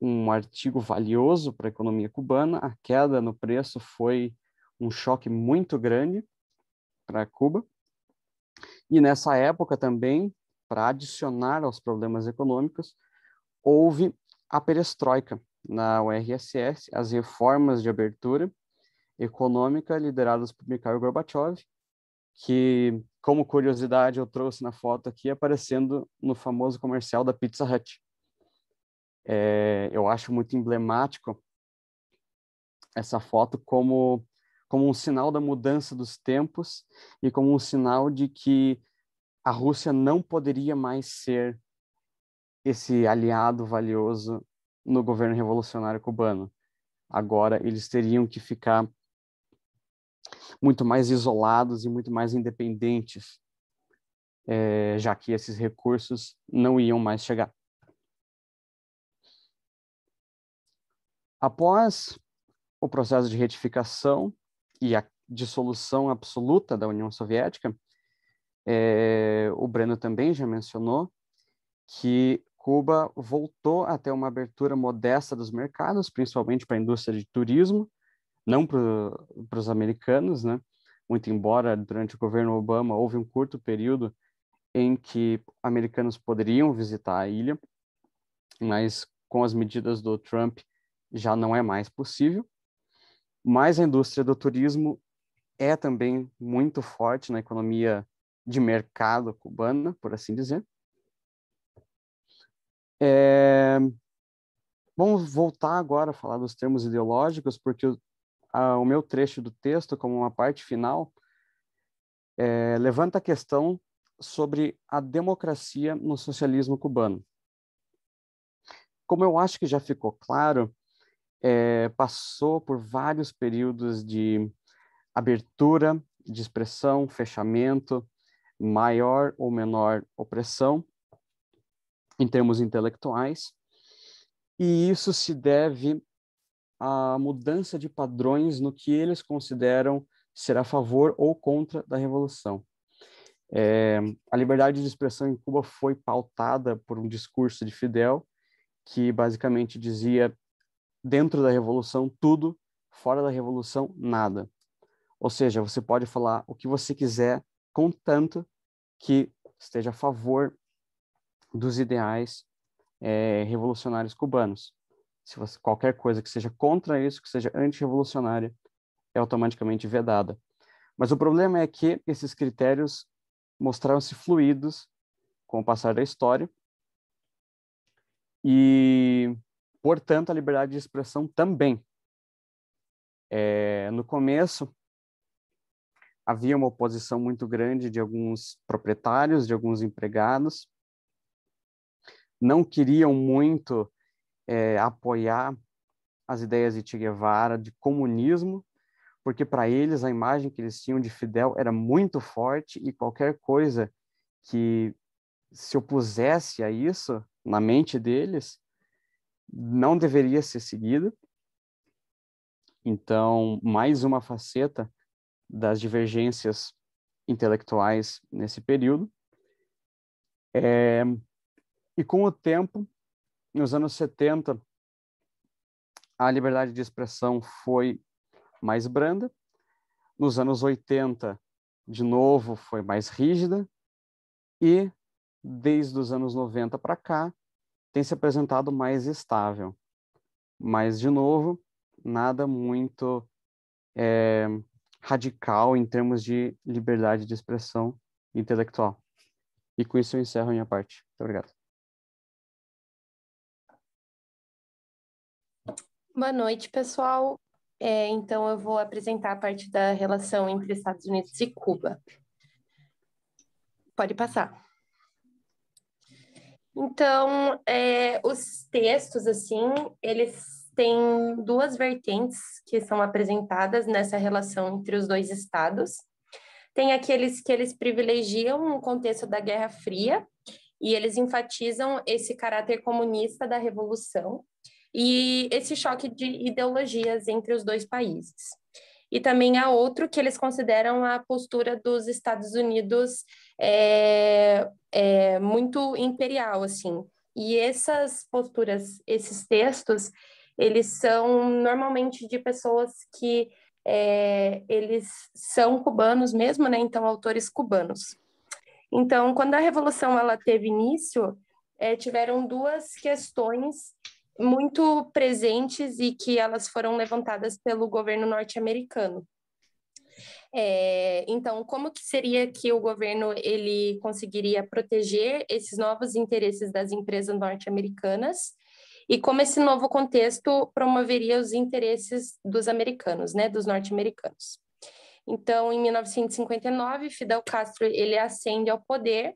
um artigo valioso para a economia cubana. A queda no preço foi um choque muito grande para Cuba. E nessa época também, para adicionar aos problemas econômicos, houve a perestroika na URSS, as reformas de abertura econômica lideradas por Mikhail Gorbachev, que, como curiosidade, eu trouxe na foto aqui, aparecendo no famoso comercial da Pizza Hut. Eu acho muito emblemático essa foto como um sinal da mudança dos tempos e como um sinal de que a Rússia não poderia mais ser esse aliado valioso no governo revolucionário cubano. Agora eles teriam que ficar muito mais isolados e muito mais independentes, já que esses recursos não iam mais chegar. Após o processo de retificação e a dissolução absoluta da União Soviética, o Breno também já mencionou que Cuba voltou a ter uma abertura modesta dos mercados, principalmente para a indústria de turismo, não para os americanos, né? Muito embora durante o governo Obama houve um curto período em que americanos poderiam visitar a ilha, mas com as medidas do Trump já não é mais possível. Mas a indústria do turismo é também muito forte na economia de mercado cubana, por assim dizer. Vamos voltar agora a falar dos termos ideológicos, porque o meu trecho do texto, como uma parte final, levanta a questão sobre a democracia no socialismo cubano. Como eu acho que já ficou claro, passou por vários períodos de abertura, de expressão, fechamento, maior ou menor opressão, em termos intelectuais, e isso se deve à mudança de padrões no que eles consideram ser a favor ou contra da revolução. A liberdade de expressão em Cuba foi pautada por um discurso de Fidel, que basicamente dizia: dentro da revolução tudo, fora da revolução nada. Ou seja, você pode falar o que você quiser, contanto que esteja a favor dos ideais revolucionários cubanos. Se você, qualquer coisa que seja contra isso, que seja antirrevolucionária, é automaticamente vedada. Mas o problema é que esses critérios mostraram-se fluidos com o passar da história e, portanto, a liberdade de expressão também. No começo, havia uma oposição muito grande de alguns proprietários, de alguns empregados, não queriam muito apoiar as ideias de Che Guevara, de comunismo, porque para eles a imagem que eles tinham de Fidel era muito forte e qualquer coisa que se opusesse a isso, na mente deles, não deveria ser seguida. Então, mais uma faceta das divergências intelectuais nesse período. E com o tempo, nos anos 70, a liberdade de expressão foi mais branda. Nos anos 80, de novo, foi mais rígida. E, desde os anos 90 para cá, tem se apresentado mais estável. Mas, de novo, nada muito radical em termos de liberdade de expressão intelectual. E com isso eu encerro a minha parte. Muito obrigado. Boa noite, pessoal. Então, eu vou apresentar a parte da relação entre Estados Unidos e Cuba. Pode passar. Então, os textos, assim, eles têm duas vertentes que são apresentadas nessa relação entre os dois estados. Tem aqueles que eles privilegiam o contexto da Guerra Fria e eles enfatizam esse caráter comunista da Revolução. e esse choque de ideologias entre os dois países. E também há outro que eles consideram a postura dos Estados Unidos muito imperial, assim. E essas posturas, esses textos, eles são normalmente de pessoas que eles são cubanos mesmo, né? Então, autores cubanos. Então, quando a Revolução ela teve início, tiveram duas questões muito presentes e que elas foram levantadas pelo governo norte-americano. Então, como que seria que o governo ele conseguiria proteger esses novos interesses das empresas norte-americanas e como esse novo contexto promoveria os interesses dos americanos, né, dos norte-americanos. Então, em 1959, Fidel Castro ele ascende ao poder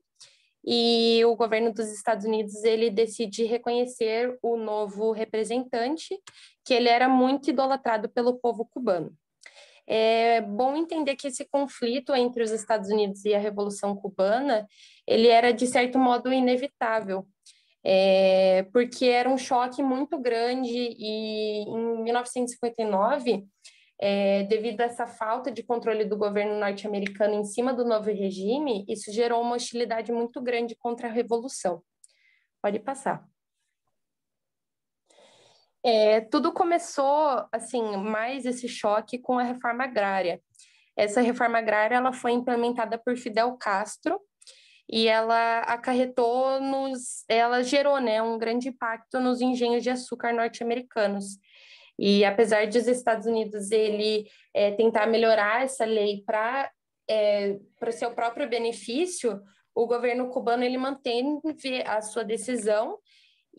e o governo dos Estados Unidos ele decide reconhecer o novo representante, que ele era muito idolatrado pelo povo cubano. É bom entender que esse conflito entre os Estados Unidos e a Revolução Cubana, ele era, de certo modo, inevitável, porque era um choque muito grande e em 1959, devido a essa falta de controle do governo norte-americano em cima do novo regime, isso gerou uma hostilidade muito grande contra a Revolução. Pode passar. Tudo começou, assim, mais esse choque com a reforma agrária. Essa reforma agrária ela foi implementada por Fidel Castro e ela ela gerou, né, um grande impacto nos engenhos de açúcar norte-americanos. E apesar de os Estados Unidos tentar melhorar essa lei para o seu próprio benefício, o governo cubano ele mantém a sua decisão.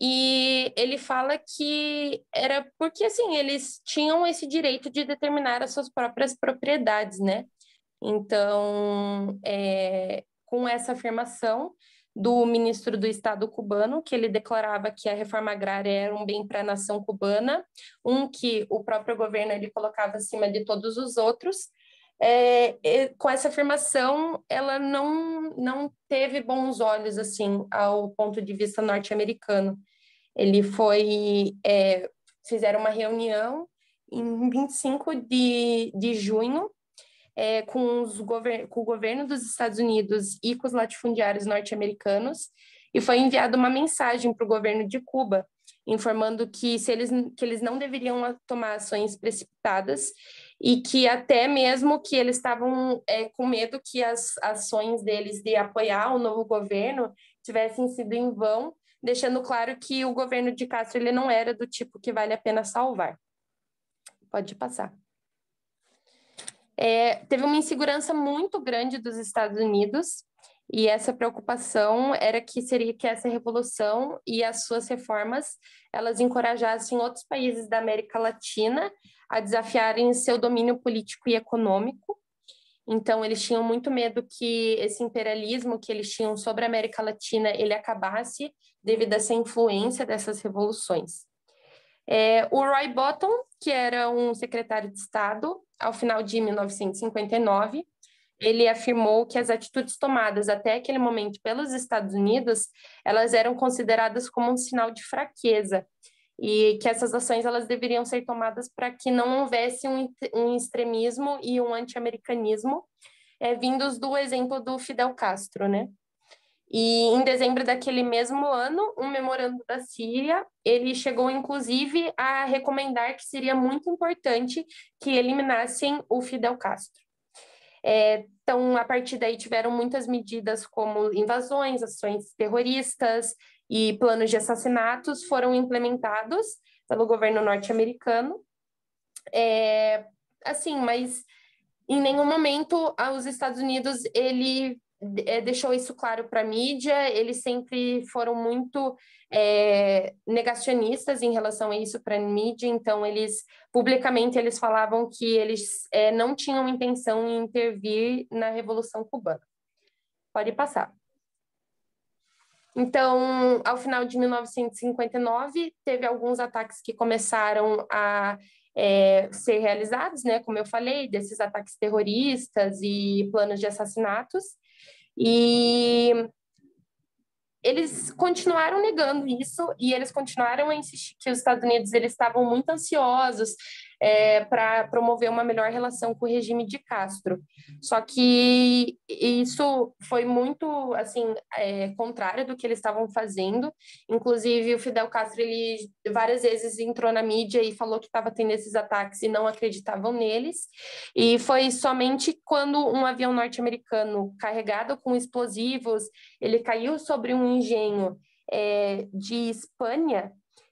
E ele fala que era porque, assim, eles tinham esse direito de determinar as suas próprias propriedades, né? Então, com essa afirmação do ministro do Estado cubano, que ele declarava que a reforma agrária era um bem para a nação cubana, que o próprio governo ele colocava acima de todos os outros, com essa afirmação, ela não teve bons olhos, assim, ao ponto de vista norte-americano. Ele fizeram uma reunião em 25 de junho com o governo dos Estados Unidos e com os latifundiários norte-americanos e foi enviada uma mensagem para o governo de Cuba, informando que eles não deveriam tomar ações precipitadas e que até mesmo que eles estavam com medo que as ações deles de apoiar o novo governo tivessem sido em vão, deixando claro que o governo de Castro ele não era do tipo que vale a pena salvar. Pode passar. Teve uma insegurança muito grande dos Estados Unidos e essa preocupação era que essa revolução e as suas reformas elas encorajassem outros países da América Latina a desafiarem seu domínio político e econômico. Então, eles tinham muito medo que esse imperialismo que eles tinham sobre a América Latina ele acabasse devido a essa influência dessas revoluções. O Roy Bottom, que era um secretário de Estado, ao final de 1959, ele afirmou que as atitudes tomadas até aquele momento pelos Estados Unidos, elas eram consideradas como um sinal de fraqueza e que essas ações elas deveriam ser tomadas para que não houvesse um extremismo e um anti-americanismo vindos do exemplo do Fidel Castro, né? E em dezembro daquele mesmo ano, um memorando da Síria, ele chegou inclusive a recomendar que seria muito importante que eliminassem o Fidel Castro. Então, a partir daí tiveram muitas medidas como invasões, ações terroristas e planos de assassinatos foram implementados pelo governo norte-americano. Mas em nenhum momento os Estados Unidos ele deixou isso claro para a mídia, eles sempre foram muito negacionistas em relação a isso para a mídia, então publicamente eles falavam que eles não tinham intenção em intervir na Revolução Cubana. Pode passar. Então, ao final de 1959, teve alguns ataques que começaram a ser realizados, né, como eu falei, desses ataques terroristas e planos de assassinatos. E eles continuaram negando isso e eles continuaram a insistir que os Estados Unidos eles estavam muito ansiosos para promover uma melhor relação com o regime de Castro. Só que isso foi muito assim contrário do que eles estavam fazendo. Inclusive, o Fidel Castro ele várias vezes entrou na mídia e falou que estava tendo esses ataques e não acreditavam neles. E foi somente quando um avião norte-americano carregado com explosivos ele caiu sobre um engenho de Espanha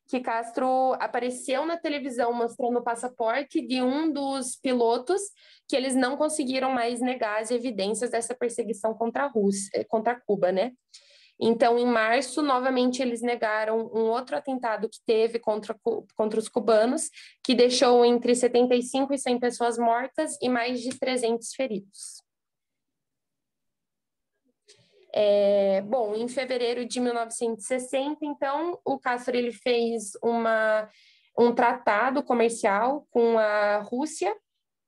que Castro apareceu na televisão mostrando o passaporte de um dos pilotos que eles não conseguiram mais negar as evidências dessa perseguição contra a Rússia, contra Cuba, né? Então, em março, novamente, eles negaram um outro atentado que teve contra os cubanos, que deixou entre 75 e 100 pessoas mortas e mais de 300 feridos. Bom, em fevereiro de 1960, então, o Castro ele fez um tratado comercial com a Rússia,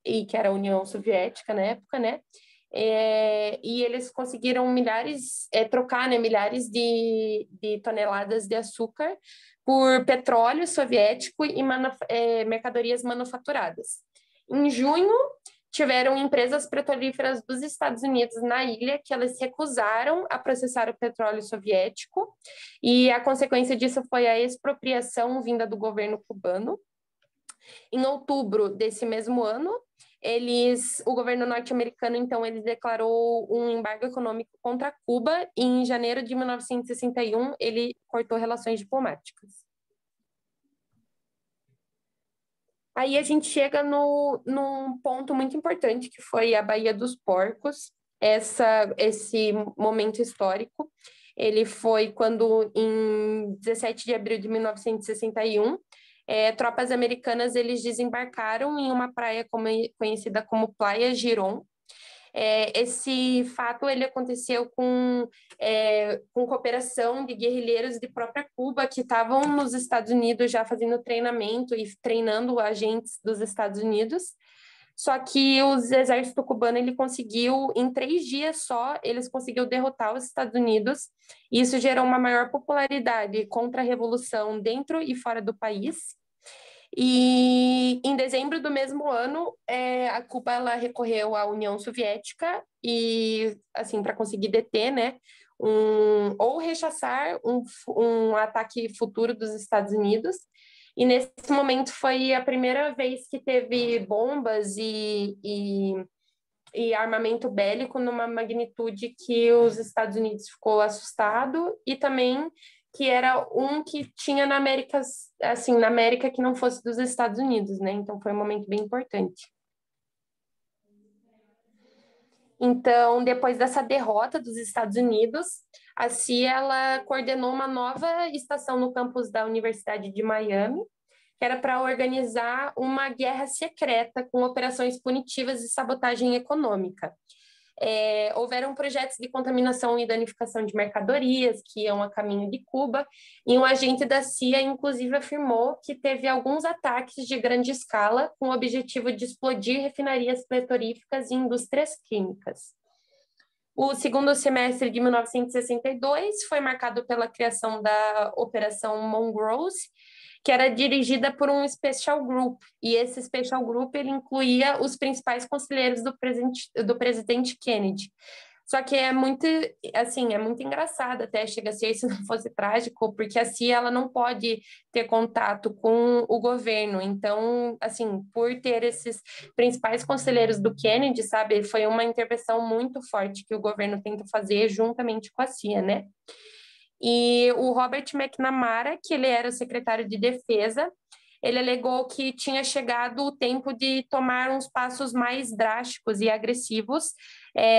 que era a União Soviética na época, né? E eles conseguiram trocar, né, milhares de toneladas de açúcar por petróleo soviético e mercadorias manufaturadas. Em junho, tiveram empresas petrolíferas dos Estados Unidos na ilha que elas recusaram a processar o petróleo soviético e a consequência disso foi a expropriação vinda do governo cubano. Em outubro desse mesmo ano, o governo norte-americano, então, ele declarou um embargo econômico contra Cuba e em janeiro de 1961 ele cortou relações diplomáticas. Aí a gente chega num ponto muito importante, que foi a Baía dos Porcos. Esse momento histórico, ele foi quando, em 17 de abril de 1961, tropas americanas eles desembarcaram em uma praia conhecida como Playa Girón. Esse fato ele aconteceu com cooperação de guerrilheiros de própria Cuba que estavam nos Estados Unidos já fazendo treinamento e treinando agentes dos Estados Unidos. Só que o exército cubano ele conseguiu, em 3 dias só, eles conseguiram derrotar os Estados Unidos. E isso gerou uma maior popularidade contra a revolução dentro e fora do país. E em dezembro do mesmo ano, a Cuba ela recorreu à União Soviética e assim para conseguir deter, né, ou rechaçar um ataque futuro dos Estados Unidos. E nesse momento foi a primeira vez que teve bombas e armamento bélico numa magnitude que os Estados Unidos ficou assustado e também que era que tinha na América, assim, na América que não fosse dos Estados Unidos, né? Então foi um momento bem importante. Então, depois dessa derrota dos Estados Unidos, a CIA ela coordenou uma nova estação no campus da Universidade de Miami, que era para organizar uma guerra secreta com operações punitivas e sabotagem econômica. Houveram projetos de contaminação e danificação de mercadorias que iam a caminho de Cuba, e um agente da CIA, inclusive, afirmou que teve alguns ataques de grande escala com o objetivo de explodir refinarias petroríficas e indústrias químicas. O segundo semestre de 1962 foi marcado pela criação da Operação Mongoose, que era dirigida por um Special Group, e esse Special Group ele incluía os principais conselheiros do presidente Kennedy. Só que é muito engraçado, até chega a ser, se não fosse trágico, porque a CIA ela não pode ter contato com o governo. Então, assim, por ter esses principais conselheiros do Kennedy, sabe, foi uma intervenção muito forte que o governo tenta fazer juntamente com a CIA, né? E o Robert McNamara, que ele era o secretário de Defesa, ele alegou que tinha chegado o tempo de tomar uns passos mais drásticos e agressivos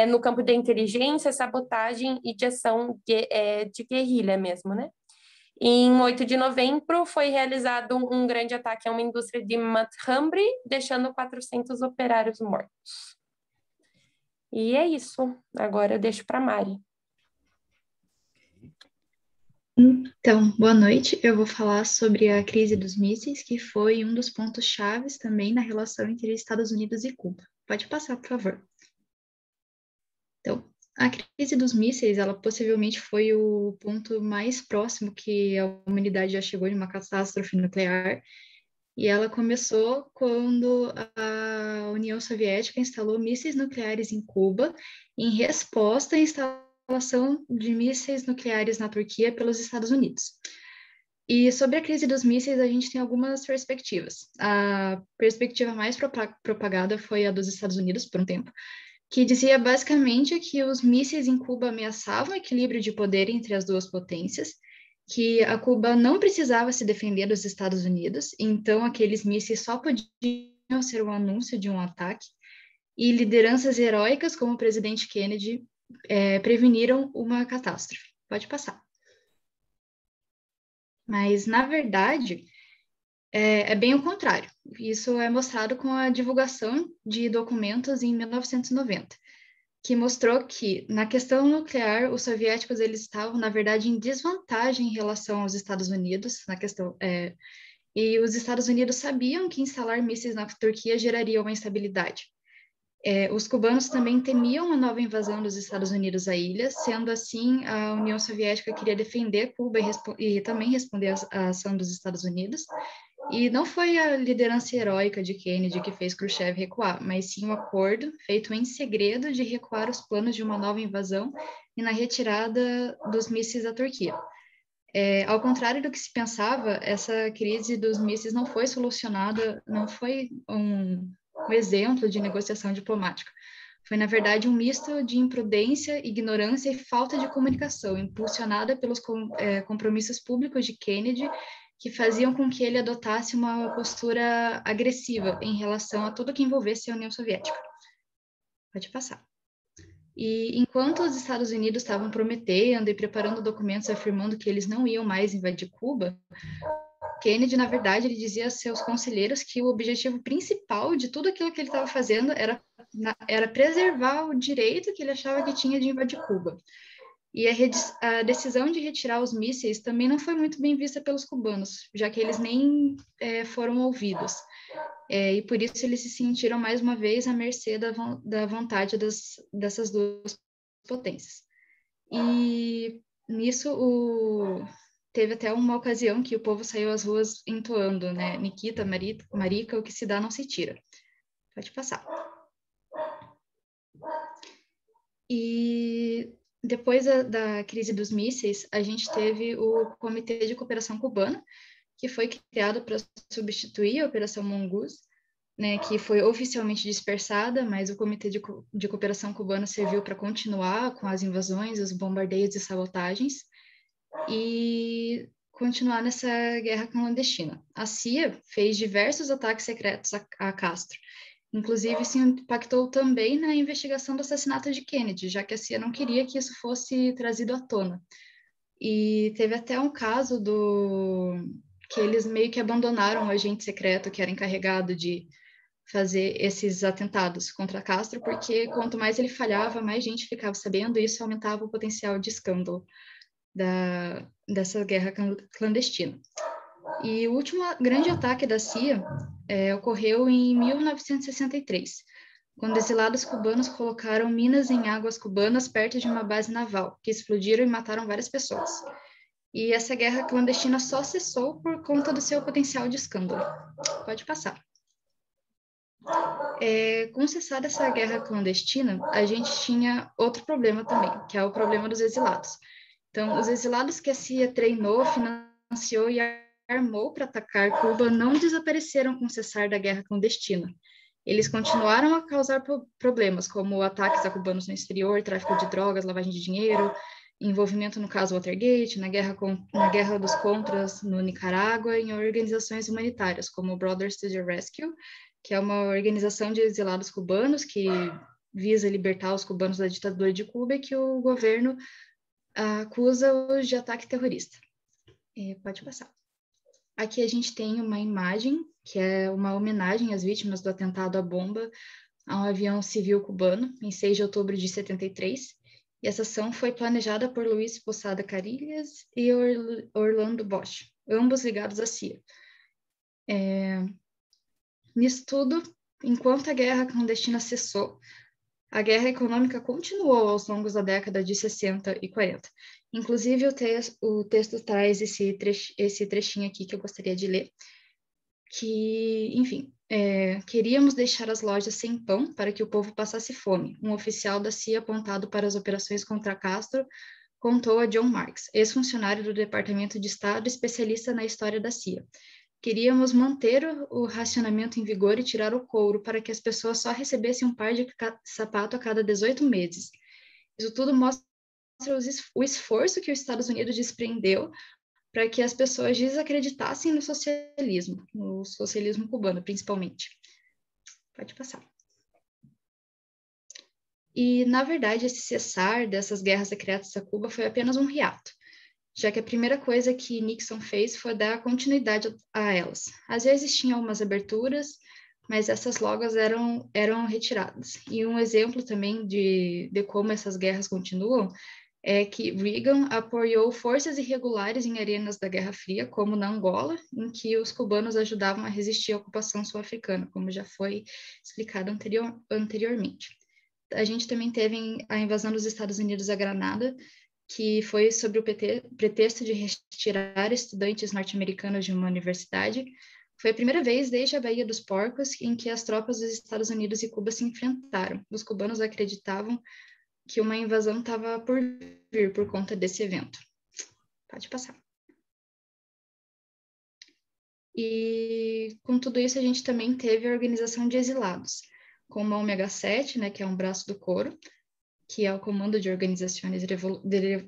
no campo da inteligência, sabotagem e de ação de guerrilha mesmo, né? Em 8 de novembro foi realizado um grande ataque a uma indústria de Mathambre, deixando 400 operários mortos. E é isso. Agora eu deixo para a Mari. Então, boa noite. Eu vou falar sobre a crise dos mísseis, que foi um dos pontos chaves também na relação entre Estados Unidos e Cuba. Pode passar, por favor. Então, A crise dos mísseis, ela possivelmente foi o ponto mais próximo que a humanidade já chegou de uma catástrofe nuclear, e ela começou quando a União Soviética instalou mísseis nucleares em Cuba, em resposta à instalação de mísseis nucleares na Turquia pelos Estados Unidos. E sobre a crise dos mísseis, a gente tem algumas perspectivas. A perspectiva mais propagada foi a dos Estados Unidos, por um tempo, que dizia basicamente que os mísseis em Cuba ameaçavam o equilíbrio de poder entre as duas potências, que a Cuba não precisava se defender dos Estados Unidos, então aqueles mísseis só podiam ser um anúncio de um ataque, e lideranças heróicas como o presidente Kennedy preveniram uma catástrofe. Pode passar. Mas, na verdade, é bem o contrário. Isso é mostrado com a divulgação de documentos em 1990, que mostrou que, na questão nuclear, os soviéticos eles estavam, na verdade, em desvantagem em relação aos Estados Unidos, na questão, e os Estados Unidos sabiam que instalar mísseis na Turquia geraria uma instabilidade. Os cubanos também temiam uma nova invasão dos Estados Unidos à ilha, sendo assim, a União Soviética queria defender Cuba e também responder à ação dos Estados Unidos. E não foi a liderança heróica de Kennedy que fez Khrushchev recuar, mas sim um acordo feito em segredo de recuar os planos de uma nova invasão e na retirada dos mísseis da Turquia. Ao contrário do que se pensava, essa crise dos mísseis não foi solucionada, não foi um exemplo de negociação diplomática. Foi, na verdade, um misto de imprudência, ignorância e falta de comunicação, impulsionada pelos compromissos públicos de Kennedy, que faziam com que ele adotasse uma postura agressiva em relação a tudo que envolvesse a União Soviética. Pode passar. E enquanto os Estados Unidos estavam prometendo e preparando documentos afirmando que eles não iam mais invadir Cuba, Kennedy, na verdade, ele dizia a seus conselheiros que o objetivo principal de tudo aquilo que ele estava fazendo era preservar o direito que ele achava que tinha de invadir Cuba. E a decisão de retirar os mísseis também não foi muito bem vista pelos cubanos, já que eles nem foram ouvidos. E por isso eles se sentiram mais uma vez à mercê da vontade dessas duas potências. E nisso teve até uma ocasião que o povo saiu às ruas entoando, né? Nikita, Marica, o que se dá não se tira. Pode passar. E depois da crise dos mísseis, a gente teve o Comitê de Cooperação Cubana, que foi criado para substituir a Operação Mongoose, né, que foi oficialmente dispersada, mas o Comitê de Cooperação Cubana serviu para continuar com as invasões, os bombardeios e sabotagens, e continuar nessa guerra clandestina. A CIA fez diversos ataques secretos a Castro, inclusive se impactou também na investigação do assassinato de Kennedy, já que a CIA não queria que isso fosse trazido à tona. E teve até um caso que eles meio que abandonaram o agente secreto que era encarregado de fazer esses atentados contra Castro, porque quanto mais ele falhava, mais gente ficava sabendo, e isso aumentava o potencial de escândalo dessa guerra clandestina. E o último grande ataque da CIA ocorreu em 1963, quando exilados cubanos colocaram minas em águas cubanas perto de uma base naval, que explodiram e mataram várias pessoas. E essa guerra clandestina só cessou por conta do seu potencial de escândalo. Pode passar. Com cessar essa guerra clandestina, a gente tinha outro problema também, que é o problema dos exilados. Então, os exilados que a CIA treinou, financiou e armou para atacar Cuba não desapareceram com o cessar da guerra clandestina. Eles continuaram a causar problemas, como ataques a cubanos no exterior, tráfico de drogas, lavagem de dinheiro, envolvimento no caso Watergate, na guerra dos Contras no Nicarágua e em organizações humanitárias, como o Brothers to the Rescue, que é uma organização de exilados cubanos que visa libertar os cubanos da ditadura de Cuba e que o governo acusa-os de ataque terrorista. Pode passar. Aqui a gente tem uma imagem, que é uma homenagem às vítimas do atentado à bomba a um avião civil cubano, em 6 de outubro de 73, e essa ação foi planejada por Luiz Posada Carillas e Orlando Bosch, ambos ligados à CIA. Nisso tudo, enquanto a guerra clandestina cessou, A guerra econômica continuou aos longos da década de 60 e 40. Inclusive, o texto traz esse trechinho aqui que eu gostaria de ler, que, enfim, queríamos deixar as lojas sem pão para que o povo passasse fome. Um oficial da CIA apontado para as operações contra Castro contou a John Marks, ex-funcionário do Departamento de Estado, especialista na história da CIA. Queríamos manter o racionamento em vigor e tirar o couro para que as pessoas só recebessem um par de sapato a cada 18 meses. Isso tudo mostra o esforço que os Estados Unidos desprendeu para que as pessoas desacreditassem no socialismo cubano, principalmente. Pode passar. E, na verdade, esse cessar dessas guerras secretas a Cuba foi apenas um hiato, já que a primeira coisa que Nixon fez foi dar continuidade a elas. Às vezes tinha algumas aberturas, mas essas logo eram retiradas. E um exemplo também de como essas guerras continuam é que Reagan apoiou forças irregulares em arenas da Guerra Fria, como na Angola, em que os cubanos ajudavam a resistir à ocupação sul-africana, como já foi explicado anteriormente. A gente também teve a invasão dos Estados Unidos a Granada, que foi sobre o pretexto de retirar estudantes norte-americanos de uma universidade. Foi a primeira vez desde a Baía dos Porcos em que as tropas dos Estados Unidos e Cuba se enfrentaram. Os cubanos acreditavam que uma invasão estava por vir por conta desse evento. Pode passar. E com tudo isso a gente também teve a organização de exilados, como a Ômega 7, né, que é um braço do coro, que é o Comando de Organizações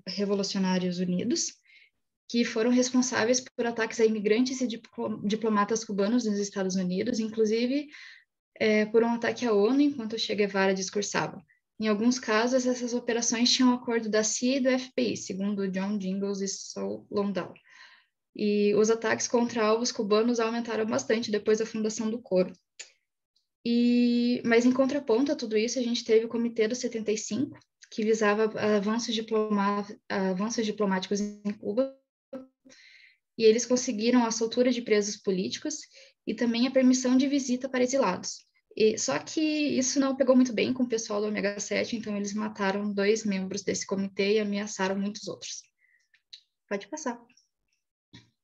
Revolucionários Unidos, que foram responsáveis por ataques a imigrantes e diplomatas cubanos nos Estados Unidos, inclusive por um ataque à ONU enquanto Che Guevara discursava. Em alguns casos, essas operações tinham acordo da CIA e do FBI, segundo John Jingles e Saul Londau. E os ataques contra alvos cubanos aumentaram bastante depois da fundação do coro. Mas em contraponto a tudo isso, a gente teve o Comitê dos 75, que visava avanços diplomáticos em Cuba, e eles conseguiram a soltura de presos políticos e também a permissão de visita para exilados. Só que isso não pegou muito bem com o pessoal do Ômega 7, então eles mataram 2 membros desse comitê e ameaçaram muitos outros. Pode passar.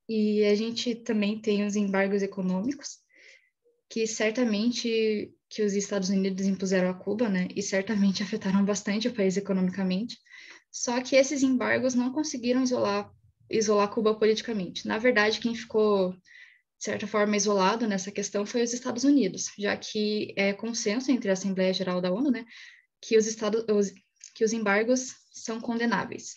E a gente também tem os embargos econômicos, que certamente que os Estados Unidos impuseram a Cuba, né, e certamente afetaram bastante o país economicamente, só que esses embargos não conseguiram isolar Cuba politicamente. Na verdade, quem ficou, de certa forma, isolado nessa questão foi os Estados Unidos, já que é consenso entre a Assembleia Geral da ONU, né, que os embargos são condenáveis.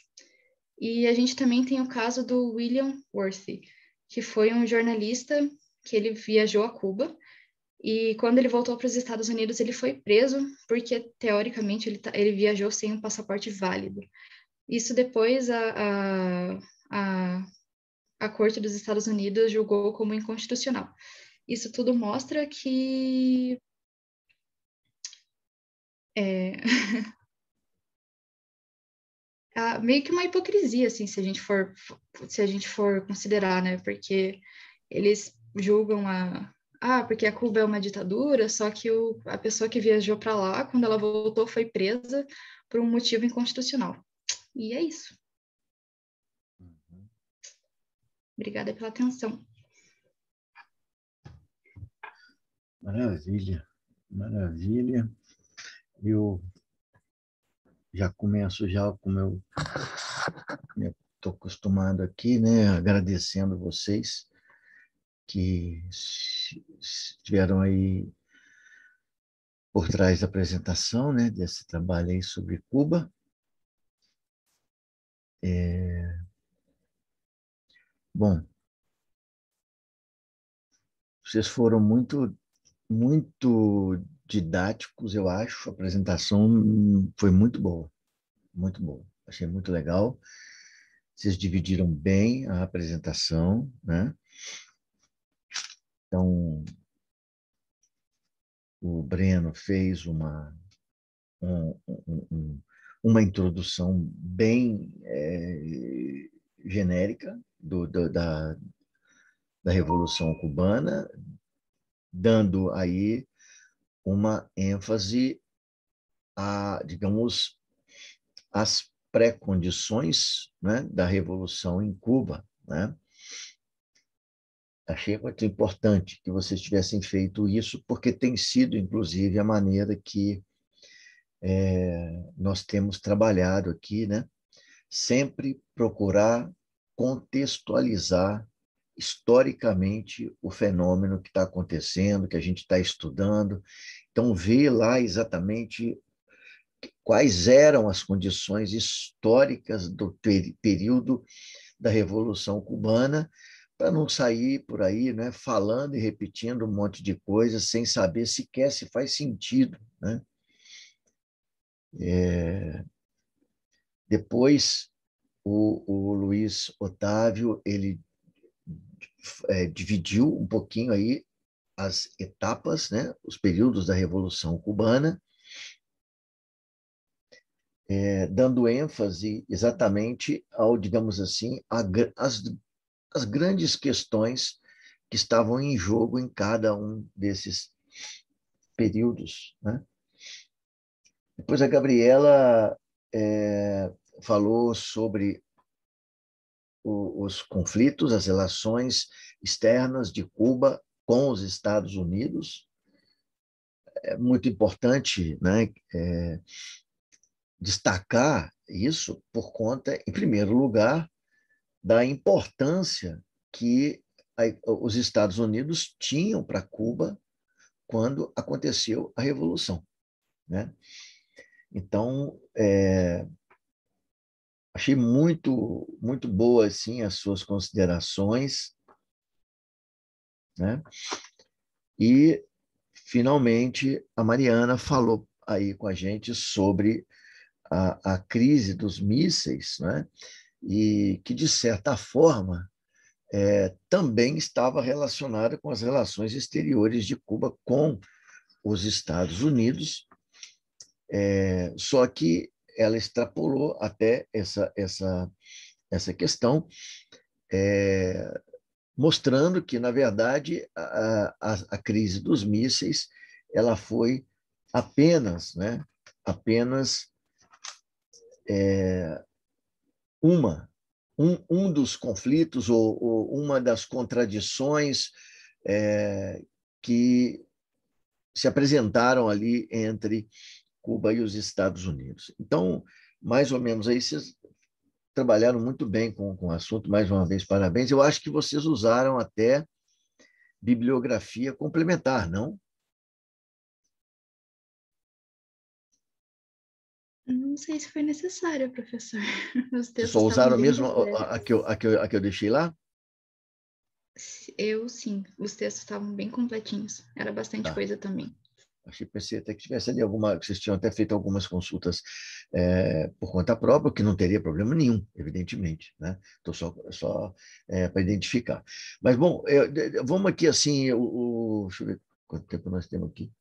E a gente também tem o caso do William Worthy, que foi um jornalista que ele viajou a Cuba, e quando ele voltou para os Estados Unidos, ele foi preso, porque, teoricamente, ele viajou sem um passaporte válido. Isso depois a Corte dos Estados Unidos julgou como inconstitucional. Isso tudo mostra que meio que uma hipocrisia, assim, se a gente for considerar, né? Porque eles julgam porque a Cuba é uma ditadura, só que a pessoa que viajou para lá, quando ela voltou, foi presa por um motivo inconstitucional. E é isso. Obrigada pela atenção. Maravilha, maravilha. Eu já começo como eu estou acostumado aqui, né, agradecendo vocês que estiveram aí por trás da apresentação, né, desse trabalho aí sobre Cuba. Bom, vocês foram muito didáticos, eu acho. A apresentação foi muito boa, muito boa. Achei muito legal. Vocês dividiram bem a apresentação, né? Então, o Breno fez uma introdução bem genérica da Revolução Cubana, dando aí uma ênfase digamos, as pré-condições, né, da Revolução em Cuba, né? Achei muito importante que vocês tivessem feito isso, porque tem sido, inclusive, a maneira que nós temos trabalhado aqui, né? Sempre procurar contextualizar historicamente o fenômeno que está acontecendo, que a gente está estudando. Então, ver lá exatamente quais eram as condições históricas do período da Revolução Cubana, para não sair por aí, né, falando e repetindo um monte de coisas sem saber sequer se faz sentido, né? Depois, o Luiz Otávio, ele dividiu um pouquinho aí as etapas, né, os períodos da Revolução Cubana, dando ênfase exatamente ao, digamos assim, as grandes questões que estavam em jogo em cada um desses períodos, né? Depois a Gabriela falou sobre os conflitos, as relações externas de Cuba com os Estados Unidos. É muito importante, né, destacar isso por conta, em primeiro lugar, da importância que os Estados Unidos tinham para Cuba quando aconteceu a Revolução, né? Então, achei muito boa assim as suas considerações, né? E finalmente a Mariana falou aí com a gente sobre a crise dos mísseis, né? E que de certa forma também estava relacionada com as relações exteriores de Cuba com os Estados Unidos, só que ela extrapolou até essa questão, mostrando que, na verdade, a crise dos mísseis ela foi apenas, né, apenas um dos conflitos ou uma das contradições que se apresentaram ali entre Cuba e os Estados Unidos. Então, mais ou menos aí, vocês trabalharam muito bem com o assunto, mais uma vez, parabéns. Eu acho que vocês usaram até bibliografia complementar, não? Não sei se foi necessário, professor. Os Vocês só textos estavam usaram bem mesmo completos. a que eu deixei lá? Eu, sim. Os textos estavam bem completinhos. Era bastante Tá. coisa também. Pensei até que tivesse ali que vocês tinham até feito algumas consultas por conta própria, o que não teria problema nenhum, evidentemente, né? Estou só para identificar. Mas, bom, vamos aqui assim, deixa eu ver quanto tempo nós temos aqui.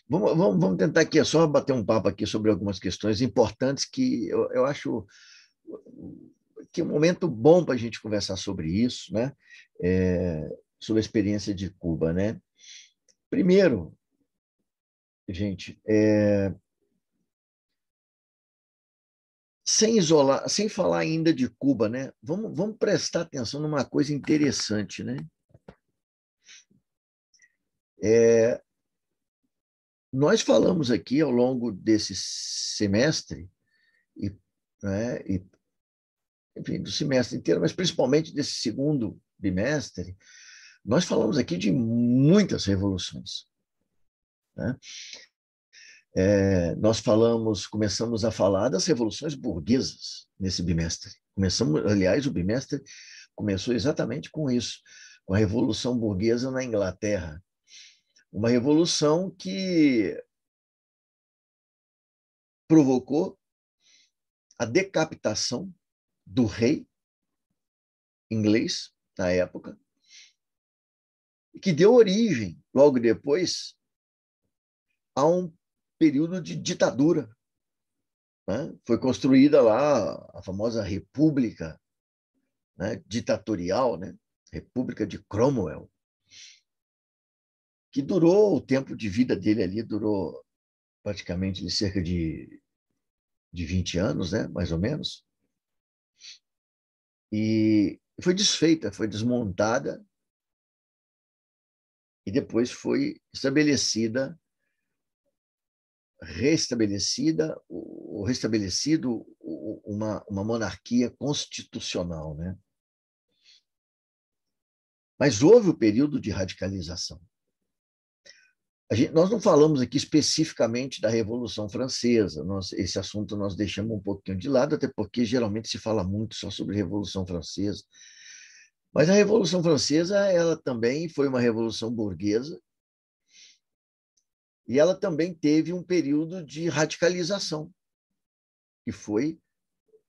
Vamos tentar aqui só bater um papo aqui sobre algumas questões importantes que eu acho que é um momento bom para a gente conversar sobre isso, né? Sobre a experiência de Cuba, né? Primeiro, gente, sem falar ainda de Cuba, né? Vamos prestar atenção numa coisa interessante, né? Nós falamos aqui ao longo desse semestre né, enfim, do semestre inteiro, mas principalmente desse segundo bimestre, nós falamos aqui de muitas revoluções, né? Começamos a falar das revoluções burguesas nesse bimestre. Aliás, o bimestre começou exatamente com isso, com a Revolução Burguesa na Inglaterra. Uma revolução que provocou a decapitação do rei inglês, na época, e que deu origem, logo depois, a um período de ditadura, né? Foi construída lá a famosa República, né, ditatorial, né? República de Cromwell, que durou o tempo de vida dele ali, durou praticamente de cerca de 20 anos, né? Mais ou menos, e foi desfeita, foi desmontada e depois foi estabelecida, restabelecida, ou restabelecido uma monarquia constitucional, né? Mas houve o período de radicalização. Nós não falamos aqui especificamente da Revolução Francesa, esse assunto nós deixamos um pouquinho de lado, até porque geralmente se fala muito só sobre a Revolução Francesa. Mas a Revolução Francesa, ela também foi uma revolução burguesa e ela também teve um período de radicalização, que foi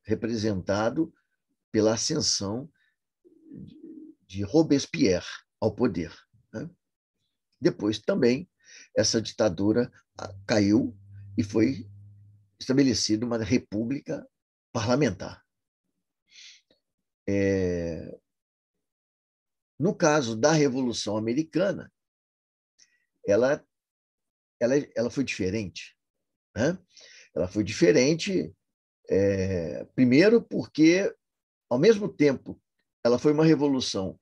representado pela ascensão de Robespierre ao poder, né? Depois também essa ditadura caiu e foi estabelecida uma república parlamentar. No caso da Revolução Americana, ela foi diferente, né? Ela foi diferente, primeiro porque, ao mesmo tempo, ela foi uma revolução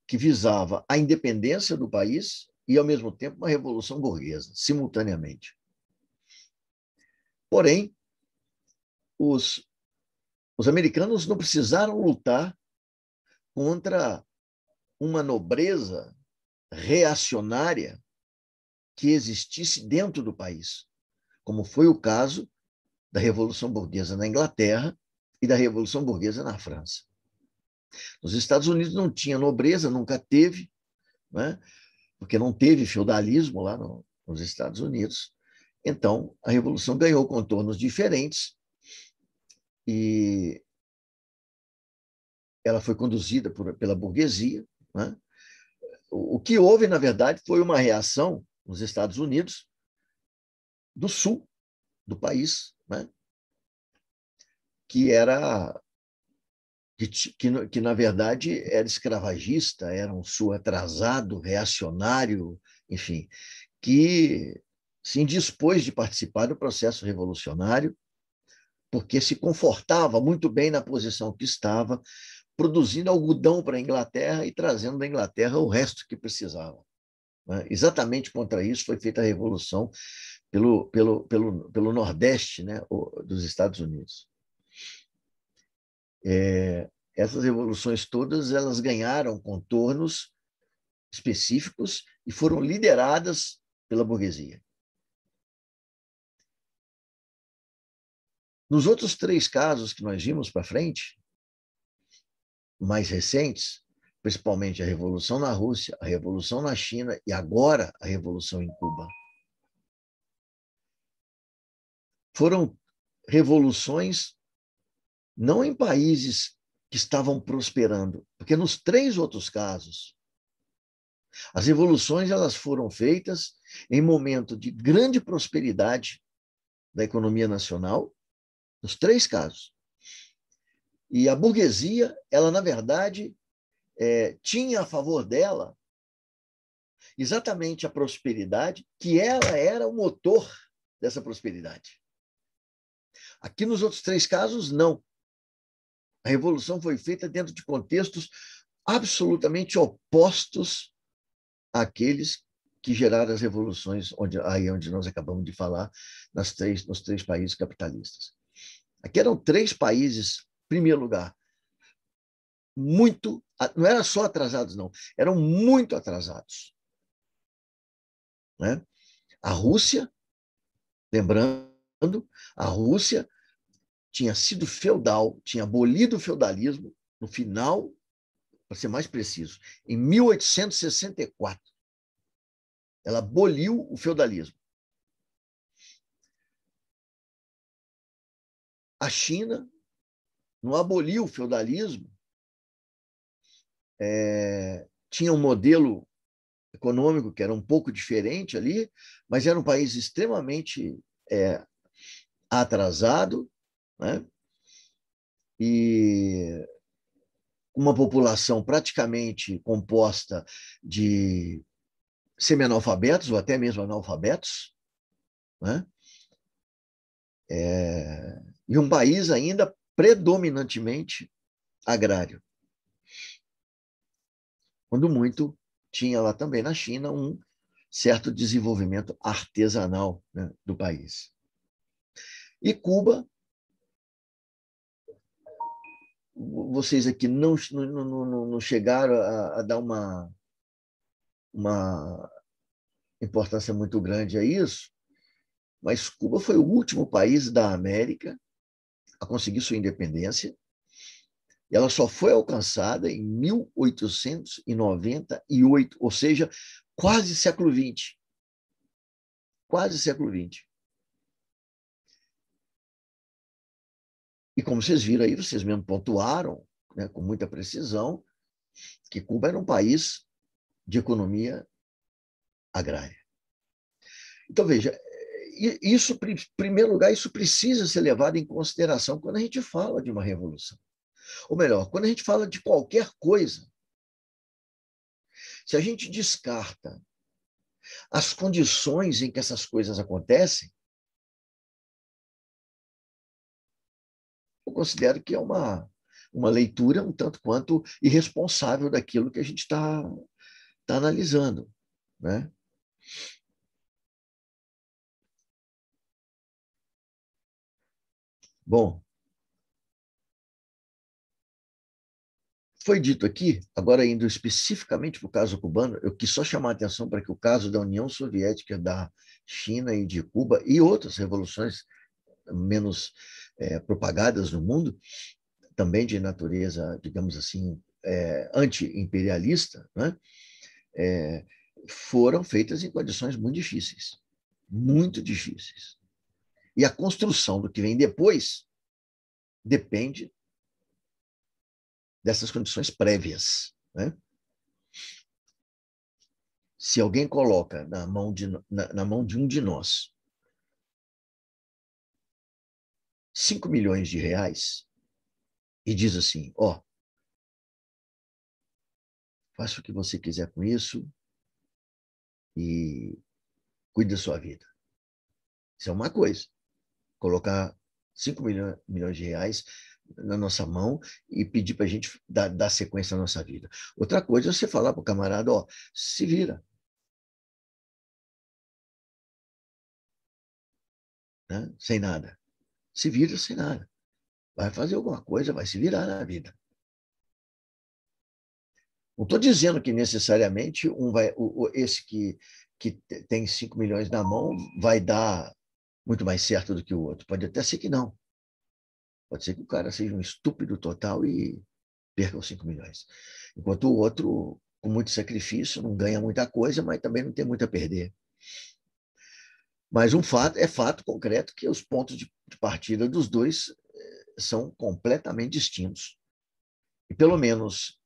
que visava a independência do país e, ao mesmo tempo, uma revolução burguesa, simultaneamente. Porém, os americanos não precisaram lutar contra uma nobreza reacionária que existisse dentro do país, como foi o caso da Revolução Burguesa na Inglaterra e da Revolução Burguesa na França. Nos Estados Unidos não tinha nobreza, nunca teve, né? Porque não teve feudalismo lá nos Estados Unidos. Então, a Revolução ganhou contornos diferentes e ela foi conduzida pela burguesia, né? O que houve, na verdade, foi uma reação nos Estados Unidos do sul do país, né? Que na verdade era escravagista, era um sul atrasado, reacionário, enfim, que se indispôs de participar do processo revolucionário porque se confortava muito bem na posição que estava, produzindo algodão para a Inglaterra e trazendo da Inglaterra o resto que precisava, né? Exatamente contra isso foi feita a Revolução pelo Nordeste, né, dos Estados Unidos. Essas revoluções todas elas ganharam contornos específicos e foram lideradas pela burguesia. Nos outros 3 casos que nós vimos para frente, mais recentes, principalmente a Revolução na Rússia, a Revolução na China e agora a Revolução em Cuba, foram revoluções não em países que estavam prosperando, porque nos 3 outros casos, as revoluções elas foram feitas em momento de grande prosperidade da economia nacional, nos 3 casos. E a burguesia, ela, na verdade, tinha a favor dela exatamente a prosperidade, que ela era o motor dessa prosperidade. Aqui nos outros 3 casos, não. A revolução foi feita dentro de contextos absolutamente opostos àqueles que geraram as revoluções onde nós acabamos de falar, nos 3 países capitalistas. Aqui eram 3 países, em primeiro lugar, não eram só atrasados, não, eram muito atrasados, né? A Rússia, lembrando, a Rússia tinha sido feudal, tinha abolido o feudalismo no final, para ser mais preciso, em 1864. Ela aboliu o feudalismo. A China não aboliu o feudalismo, tinha um modelo econômico que era um pouco diferente ali, mas era um país extremamente atrasado, né? E uma população praticamente composta de semi-analfabetos ou até mesmo analfabetos, né? E um país ainda predominantemente agrário. Quando muito, tinha lá também na China um certo desenvolvimento artesanal, né, do país. E Cuba, vocês aqui não chegaram a dar uma importância muito grande a isso, mas Cuba foi o último país da América a conseguir sua independência, e ela só foi alcançada em 1898, ou seja, quase século XX. Quase século XX. E como vocês viram aí, vocês mesmo pontuaram, né, com muita precisão, que Cuba era um país de economia agrária. Então, veja, isso, em primeiro lugar, isso precisa ser levado em consideração quando a gente fala de uma revolução. Ou melhor, quando a gente fala de qualquer coisa, se a gente descarta as condições em que essas coisas acontecem, eu considero que é uma leitura um tanto quanto irresponsável daquilo que a gente está analisando, né? Bom, foi dito aqui, agora indo especificamente para o caso cubano, eu quis só chamar a atenção para que o caso da União Soviética, da China e de Cuba e outras revoluções menos propagadas no mundo, também de natureza, digamos assim, anti-imperialista, né? Foram feitas em condições muito difíceis. Muito difíceis. E a construção do que vem depois depende dessas condições prévias, né? Se alguém coloca na mão de um de nós 5 milhões de reais e diz assim, ó, faça o que você quiser com isso e cuide da sua vida. Isso é uma coisa. Colocar 5 milhões de reais na nossa mão e pedir para a gente dar sequência à nossa vida. Outra coisa é você falar para o camarada, ó, se vira. Né? Sem nada. Se vira sem nada. Vai fazer alguma coisa, vai se virar na vida. Não estou dizendo que necessariamente esse que tem 5 milhões na mão vai dar muito mais certo do que o outro. Pode até ser que não. Pode ser que o cara seja um estúpido total e perca os 5 milhões. Enquanto o outro, com muito sacrifício, não ganha muita coisa, mas também não tem muito a perder. Mas é fato concreto que os pontos de partida dos dois são completamente distintos. E pelo menos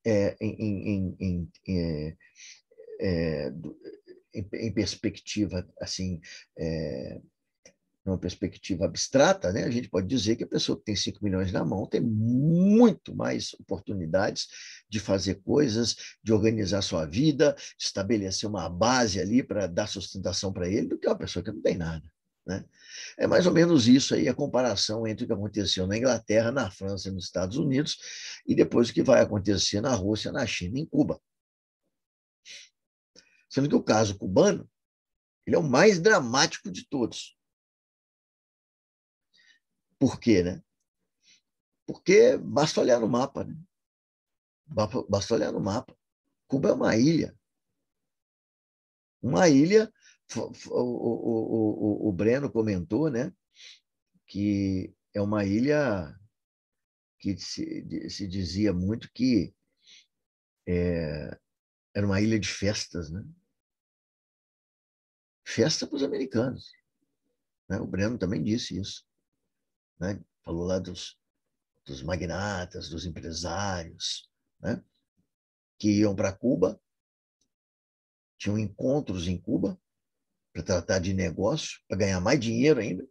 em perspectiva assim, numa perspectiva abstrata, né, a gente pode dizer que a pessoa que tem 5 milhões na mão tem muito mais oportunidades de fazer coisas, de organizar sua vida, de estabelecer uma base ali para dar sustentação para ele, do que uma pessoa que não tem nada. Né? É mais ou menos isso aí, a comparação entre o que aconteceu na Inglaterra, na França e nos Estados Unidos, e depois o que vai acontecer na Rússia, na China e em Cuba. Sendo que o caso cubano, ele é o mais dramático de todos. Por quê, né? Porque basta olhar no mapa, né? Basta olhar no mapa. Cuba é uma ilha. Uma ilha, o Breno comentou, né? Que é uma ilha que se dizia muito que era uma ilha de festas, né? Festa para os americanos. Né? O Breno também disse isso. Né? Falou lá dos magnatas, dos empresários, né? Que iam para Cuba, tinham encontros em Cuba para tratar de negócio, para ganhar mais dinheiro ainda.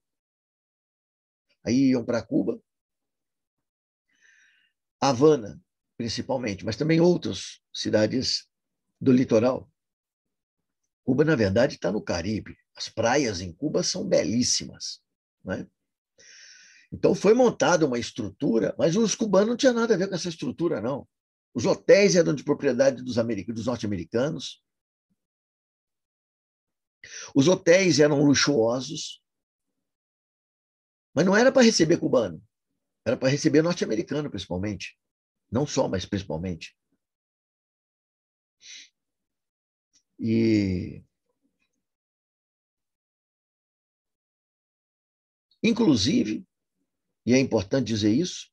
Aí iam para Cuba, Havana, principalmente, mas também outras cidades do litoral. Cuba, na verdade, está no Caribe. As praias em Cuba são belíssimas, né? Então foi montada uma estrutura, mas os cubanos não tinham nada a ver com essa estrutura, não. Os hotéis eram de propriedade dos norte-americanos. Os hotéis eram luxuosos, mas não era para receber cubano, era para receber norte-americano, principalmente. Não só, mas principalmente. E, inclusive, e é importante dizer isso,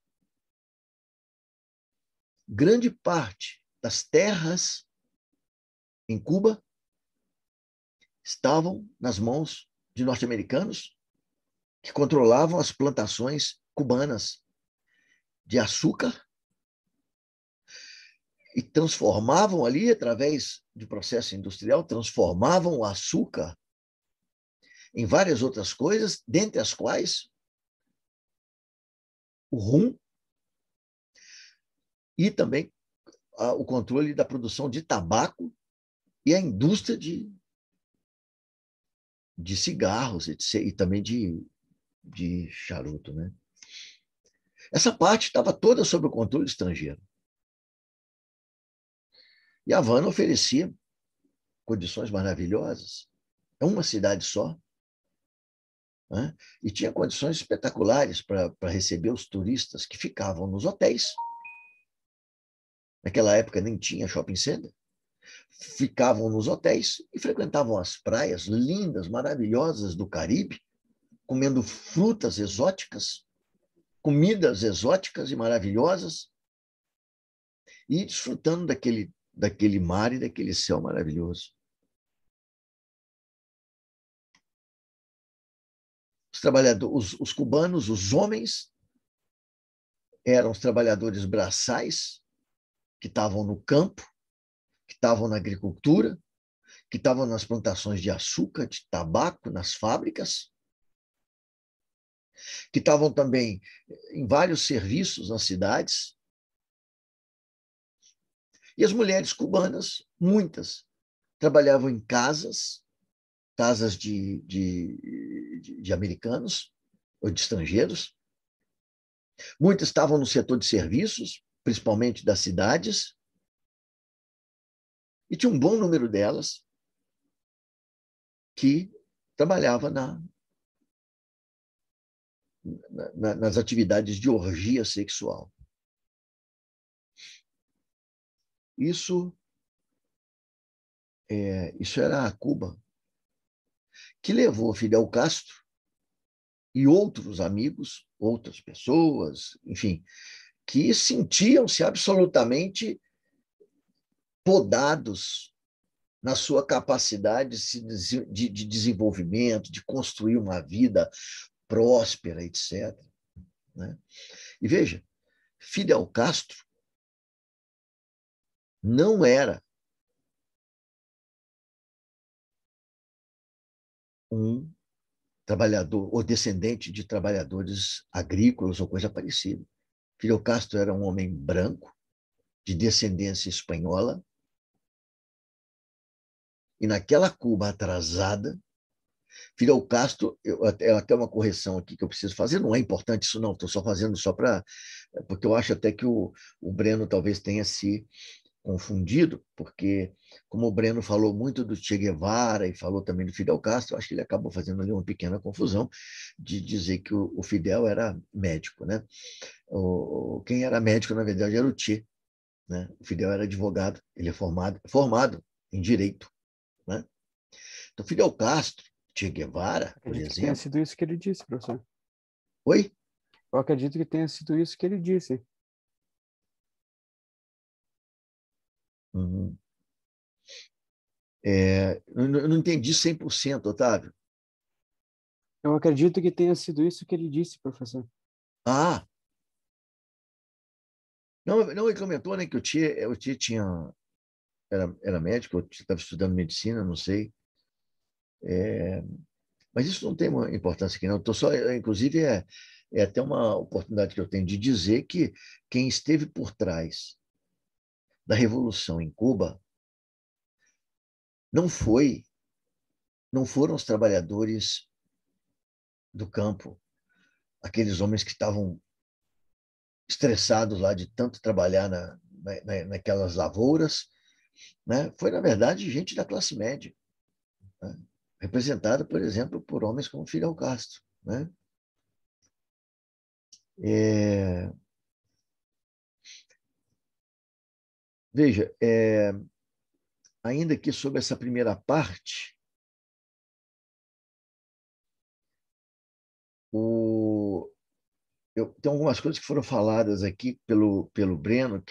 grande parte das terras em Cuba estavam nas mãos de norte-americanos que controlavam as plantações cubanas de açúcar e transformavam ali, através de processo industrial, transformavam o açúcar em várias outras coisas, dentre as quais o rum e também o controle da produção de tabaco e a indústria de cigarros e também de charuto, né? Essa parte estava toda sob o controle estrangeiro. E Havana oferecia condições maravilhosas. É uma cidade só, né? E tinha condições espetaculares para receber os turistas que ficavam nos hotéis. Naquela época nem tinha shopping center. Ficavam nos hotéis e frequentavam as praias lindas, maravilhosas do Caribe, comendo frutas exóticas, comidas exóticas e maravilhosas, e desfrutando daquele mar e daquele céu maravilhoso. Os trabalhadores, os cubanos, os homens, eram os trabalhadores braçais, que estavam no campo, que estavam na agricultura, que estavam nas plantações de açúcar, de tabaco, nas fábricas, que estavam também em vários serviços nas cidades. E as mulheres cubanas, muitas, trabalhavam em casas de americanos ou de estrangeiros. Muitas estavam no setor de serviços, principalmente das cidades, e tinha um bom número delas que trabalhava nas atividades de orgia sexual. Isso era a Cuba, que levou Fidel Castro e outros amigos, outras pessoas, enfim, que sentiam-se absolutamente podados na sua capacidade de desenvolvimento, de construir uma vida próspera, etc. Né? E veja, Fidel Castro não era um trabalhador ou descendente de trabalhadores agrícolas ou coisa parecida. Fidel Castro era um homem branco, de descendência espanhola, e naquela Cuba atrasada, Fidel Castro, até uma correção aqui que eu preciso fazer, não é importante isso não, estou só fazendo porque eu acho até que o Breno talvez tenha se confundido, porque como o Breno falou muito do Che Guevara e falou também do Fidel Castro, acho que ele acabou fazendo ali uma pequena confusão de dizer que o Fidel era médico, né? Quem era médico, na verdade, era o Che, né? O Fidel era advogado, ele é formado em direito, né? Então, Fidel Castro, Che Guevara, por Acredito que tenha exemplo... sido isso que ele disse, professor. Oi? Eu acredito que tenha sido isso que ele disse. Uhum. Eu não entendi 100%, Otávio. Eu acredito que tenha sido isso que ele disse, professor. Ah! Não, ele comentou, né, que o Che era médico, ou estava estudando medicina, não sei. Mas isso não tem uma importância aqui, não. Tô só, inclusive, é até uma oportunidade que eu tenho de dizer que quem esteve por trás da Revolução em Cuba não foi não foram os trabalhadores do campo, aqueles homens que estavam estressados lá de tanto trabalhar naquelas lavouras, né? Foi, na verdade, gente da classe média, né? Representada, por exemplo, por homens como Fidel Castro, né? Veja, ainda que sobre essa primeira parte, tem algumas coisas que foram faladas aqui pelo Breno,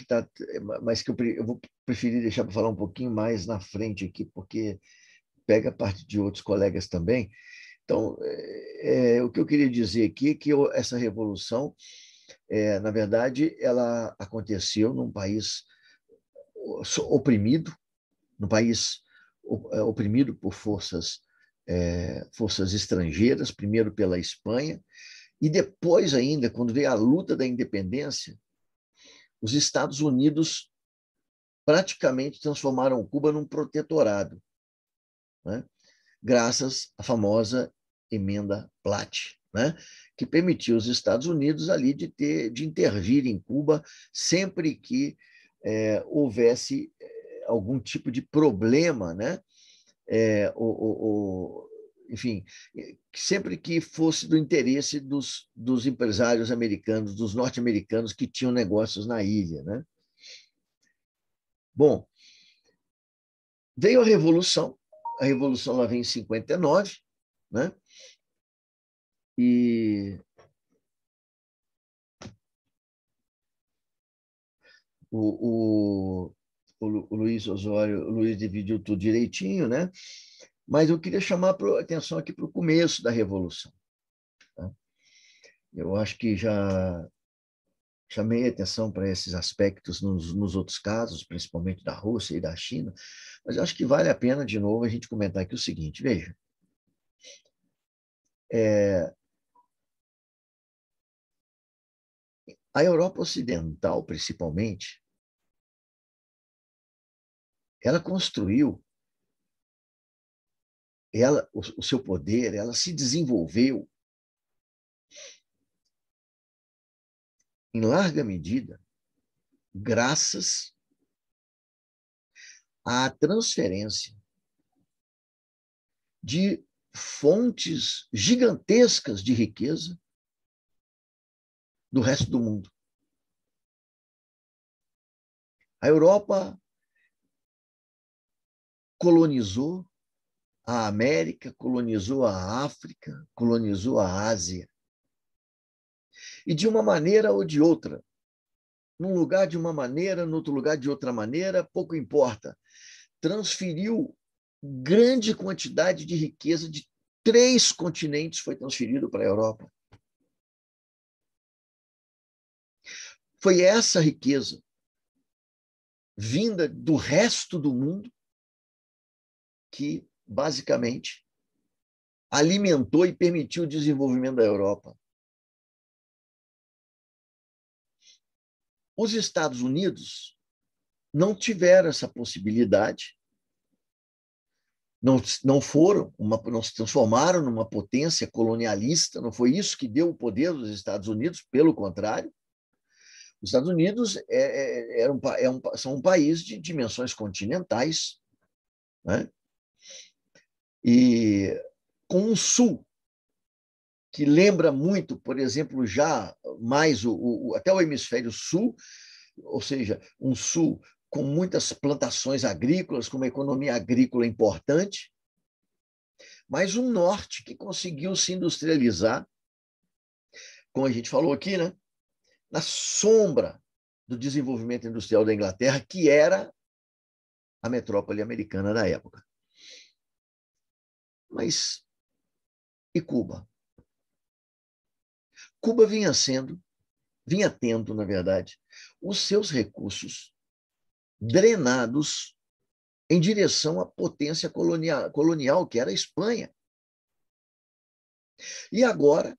mas que eu vou preferir deixar para falar um pouquinho mais na frente aqui, porque pega a parte de outros colegas também. Então, o que eu queria dizer aqui é que essa revolução, na verdade, ela aconteceu num país oprimido, num país oprimido por forças estrangeiras, primeiro pela Espanha, e depois ainda, quando veio a luta da independência, os Estados Unidos praticamente transformaram Cuba num protetorado, né? Graças à famosa emenda Platt, né? Que permitiu os Estados Unidos ali de intervir em Cuba sempre que houvesse algum tipo de problema, né? Enfim, sempre que fosse do interesse dos empresários americanos, dos norte-americanos que tinham negócios na ilha, né? Bom, veio a Revolução ela vem em 59, né? E o Luiz Osório, o Luiz dividiu tudo direitinho, né? Mas eu queria chamar a atenção aqui para o começo da Revolução, tá? Eu acho que já chamei a atenção para esses aspectos nos outros casos, principalmente da Rússia e da China, mas eu acho que vale a pena, de novo, a gente comentar aqui o seguinte, veja, a Europa Ocidental, principalmente, ela construiu o seu poder, ela se desenvolveu em larga medida graças à transferência de fontes gigantescas de riqueza do resto do mundo. A Europa colonizou a América, colonizou a África, colonizou a Ásia. E de uma maneira ou de outra, num lugar de uma maneira, no outro lugar de outra maneira, pouco importa, transferiu grande quantidade de riqueza de 3 continentes, foi transferido para a Europa. Foi essa riqueza vinda do resto do mundo que, basicamente, alimentou e permitiu o desenvolvimento da Europa. Os Estados Unidos não tiveram essa possibilidade, não se transformaram numa potência colonialista, não foi isso que deu o poder aos Estados Unidos, pelo contrário. Os Estados Unidos são um país de dimensões continentais, né? E com um sul que lembra muito, por exemplo, já mais até o hemisfério sul, ou seja, um sul com muitas plantações agrícolas, com uma economia agrícola importante, mas um norte que conseguiu se industrializar, como a gente falou aqui, né? Na sombra do desenvolvimento industrial da Inglaterra, que era a metrópole americana da época. Mas e Cuba? Cuba vinha tendo, na verdade, os seus recursos drenados em direção à potência colonial, que era a Espanha. E agora,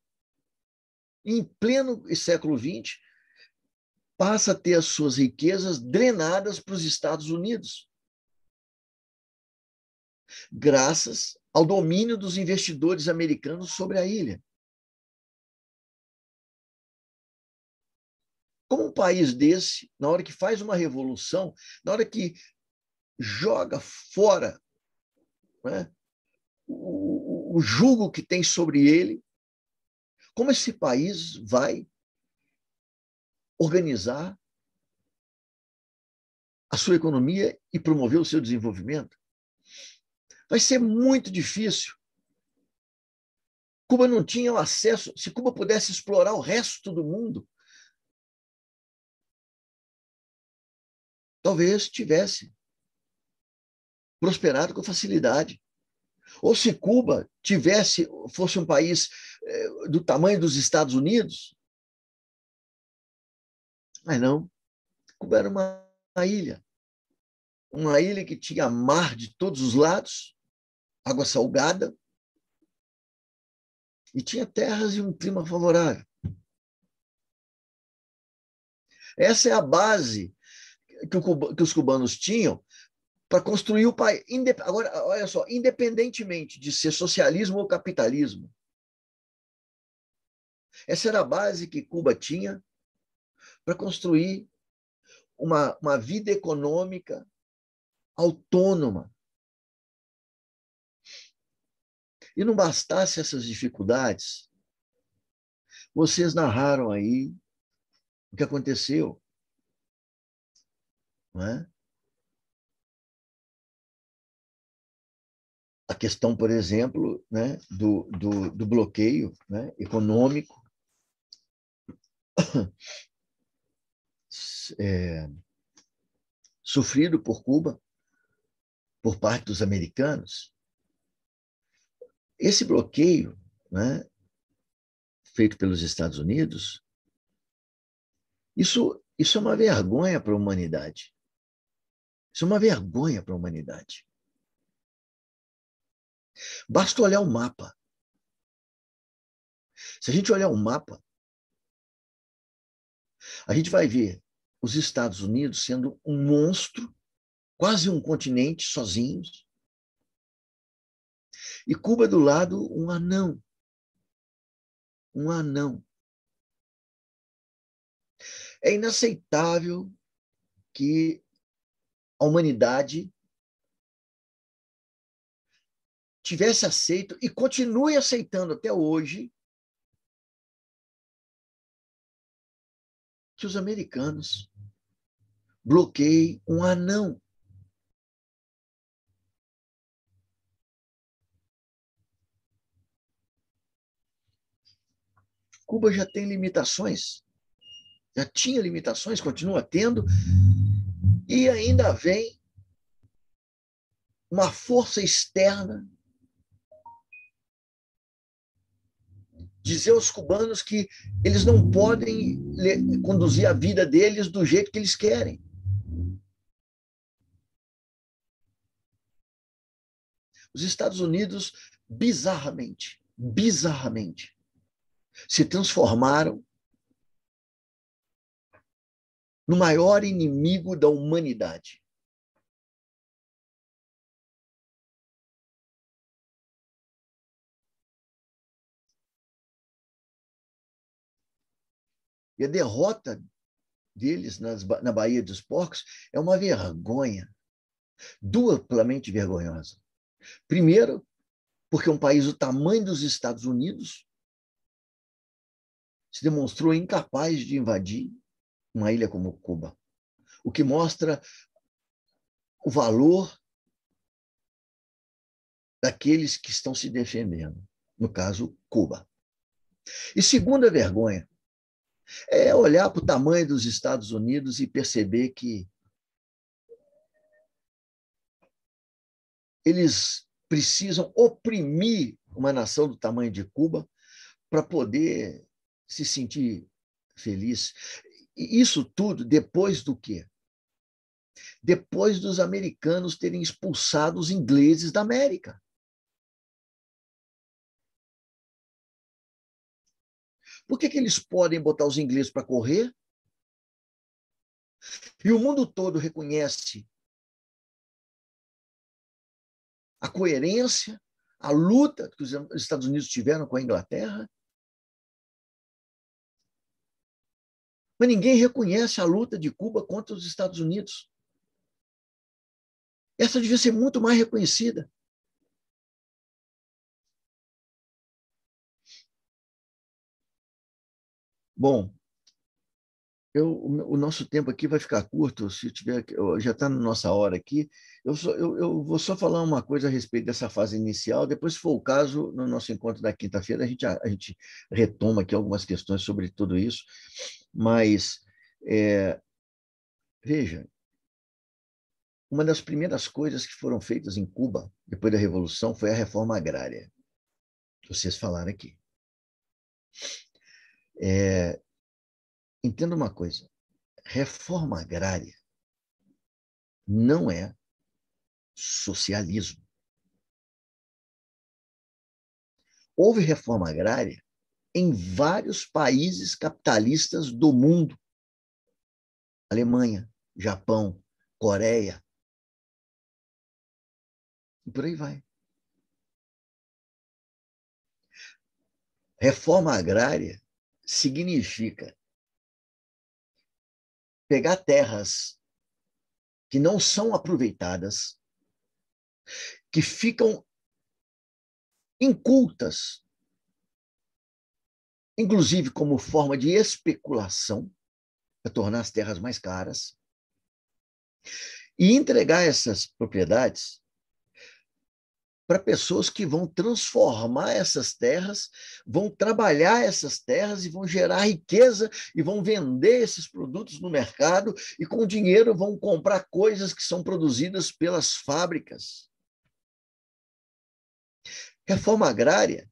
em pleno século XX, passa a ter as suas riquezas drenadas para os Estados Unidos. graças ao domínio dos investidores americanos sobre a ilha. Como um país desse, na hora que faz uma revolução, na hora que joga fora, né, o jugo que tem sobre ele, como esse país vai organizar a sua economia e promover o seu desenvolvimento? Vai ser muito difícil. Cuba não tinha o acesso. Se Cuba pudesse explorar o resto do mundo, talvez tivesse prosperado com facilidade. Ou se Cuba fosse um país do tamanho dos Estados Unidos, mas não. Cuba era uma ilha que tinha mar de todos os lados, água salgada, e tinha terras e um clima favorável. Essa é a base que os cubanos tinham para construir o país. Agora, olha só, independentemente de ser socialismo ou capitalismo, essa era a base que Cuba tinha para construir uma vida econômica autônoma. E não bastasse essas dificuldades, vocês narraram aí o que aconteceu, não é? A questão, por exemplo, né, do bloqueio, né, econômico sofrido por Cuba, por parte dos americanos. Esse bloqueio, né, feito pelos Estados Unidos, isso é uma vergonha para a humanidade. Isso é uma vergonha para a humanidade. Basta olhar o mapa. Se a gente olhar o mapa, a gente vai ver os Estados Unidos sendo um monstro, quase um continente, sozinhos, e Cuba do lado, um anão. Um anão. É inaceitável que a humanidade tivesse aceito e continue aceitando até hoje que os americanos bloqueiem um anão. Cuba já tem limitações, já tinha limitações, continua tendo, e ainda vem uma força externa dizer aos cubanos que eles não podem conduzir a vida deles do jeito que eles querem. Os Estados Unidos, bizarramente, se transformaram no maior inimigo da humanidade. E a derrota deles na Baía dos Porcos é uma vergonha, duplamente vergonhosa. Primeiro, porque um país do tamanho dos Estados Unidos se demonstrou incapaz de invadir uma ilha como Cuba, o que mostra o valor daqueles que estão se defendendo, no caso, Cuba. E segunda vergonha é olhar para o tamanho dos Estados Unidos e perceber que eles precisam oprimir uma nação do tamanho de Cuba para poder se sentir feliz. E isso tudo depois do quê? Depois dos americanos terem expulsado os ingleses da América. Por que eles podem botar os ingleses para correr? E o mundo todo reconhece a coerência, a luta que os Estados Unidos tiveram com a Inglaterra. Mas ninguém reconhece a luta de Cuba contra os Estados Unidos. Essa devia ser muito mais reconhecida. Bom, o nosso tempo aqui vai ficar curto, se tiver, já está na nossa hora aqui. Eu vou só falar uma coisa a respeito dessa fase inicial, depois, se for o caso, no nosso encontro da quinta-feira, a gente retoma aqui algumas questões sobre tudo isso. Mas, veja, uma das primeiras coisas que foram feitas em Cuba, depois da Revolução, foi a reforma agrária, que vocês falaram aqui. Entenda uma coisa, reforma agrária não é socialismo. Houve reforma agrária em vários países capitalistas do mundo. Alemanha, Japão, Coreia. E por aí vai. Reforma agrária significa pegar terras que não são aproveitadas, que ficam incultas, inclusive como forma de especulação, para tornar as terras mais caras, e entregar essas propriedades para pessoas que vão transformar essas terras, vão trabalhar essas terras e vão gerar riqueza e vão vender esses produtos no mercado e com o dinheiro vão comprar coisas que são produzidas pelas fábricas. Reforma agrária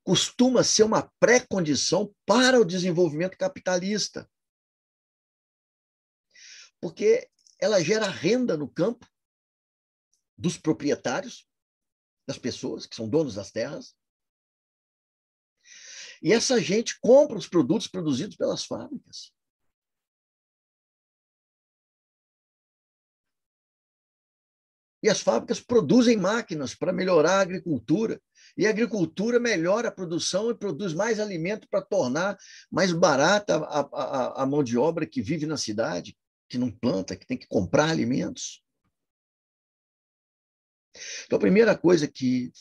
costuma ser uma pré-condição para o desenvolvimento capitalista, porque ela gera renda no campo dos proprietários, das pessoas que são donos das terras, e essa gente compra os produtos produzidos pelas fábricas. E as fábricas produzem máquinas para melhorar a agricultura, e a agricultura melhora a produção e produz mais alimento para tornar mais barata a mão de obra que vive na cidade, que não planta, que tem que comprar alimentos. Então, a primeira coisa que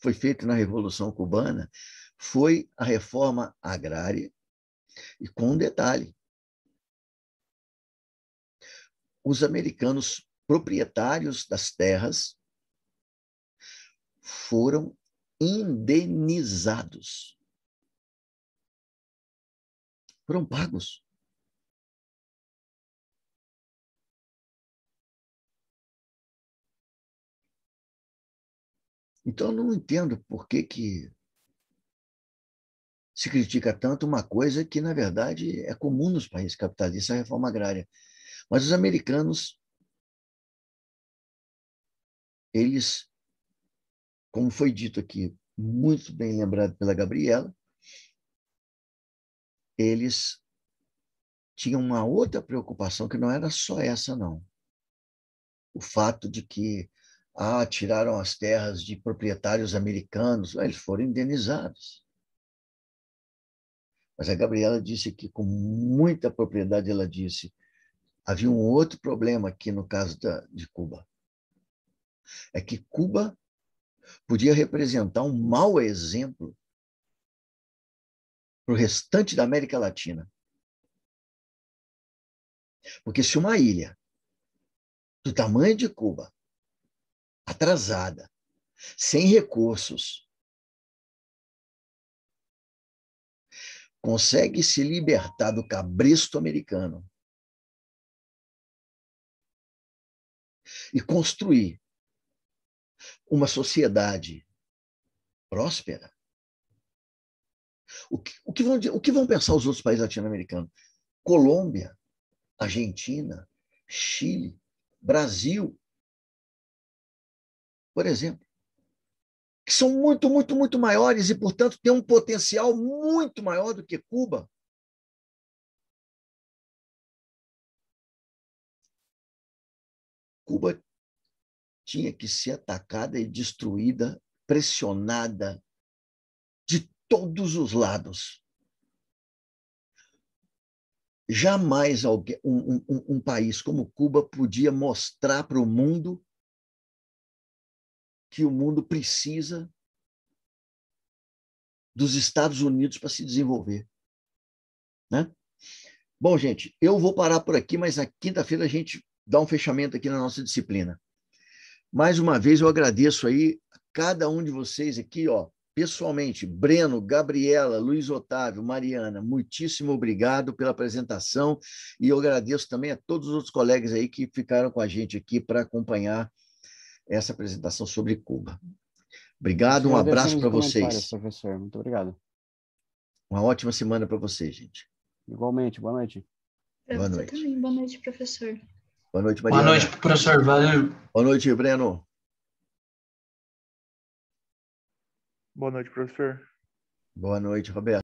foi feita na Revolução Cubana foi a reforma agrária, e com um detalhe: os americanos proprietários das terras foram indenizados, foram pagos. Então, eu não entendo por que se critica tanto uma coisa que, na verdade, é comum nos países capitalistas, a reforma agrária. Mas os americanos, eles, como foi dito aqui, muito bem lembrado pela Gabriela, eles tinham uma outra preocupação que não era só essa, não. O fato de que tiraram as terras de proprietários americanos, eles foram indenizados. Mas a Gabriela disse que, com muita propriedade, ela disse, havia um outro problema aqui no caso de Cuba. É que Cuba podia representar um mau exemplo para o restante da América Latina. Porque se uma ilha do tamanho de Cuba, atrasada, sem recursos, consegue se libertar do cabresto americano e construir uma sociedade próspera, o que vão pensar os outros países latino-americanos? Colômbia, Argentina, Chile, Brasil, por exemplo, que são muito, muito, muito maiores e, portanto, têm um potencial muito maior do que Cuba. Cuba tinha que ser atacada e destruída, pressionada de todos os lados. Jamais um país como Cuba podia mostrar para o mundo que o mundo precisa dos Estados Unidos para se desenvolver, né? Bom, gente, eu vou parar por aqui, mas na quinta-feira a gente dá um fechamento aqui na nossa disciplina. Mais uma vez eu agradeço aí a cada um de vocês aqui, ó, pessoalmente, Breno, Gabriela, Luiz Otávio, Mariana, muitíssimo obrigado pela apresentação e eu agradeço também a todos os outros colegas aí que ficaram com a gente aqui para acompanhar essa apresentação sobre Cuba. Obrigado, um abraço para vocês. Professor, muito obrigado. Uma ótima semana para vocês, gente. Igualmente, boa noite. Boa noite. Também. Boa noite, professor. Boa noite, Mariana. Boa noite, professor. Valeu. Boa noite, Breno. Boa noite, professor. Boa noite, Roberto.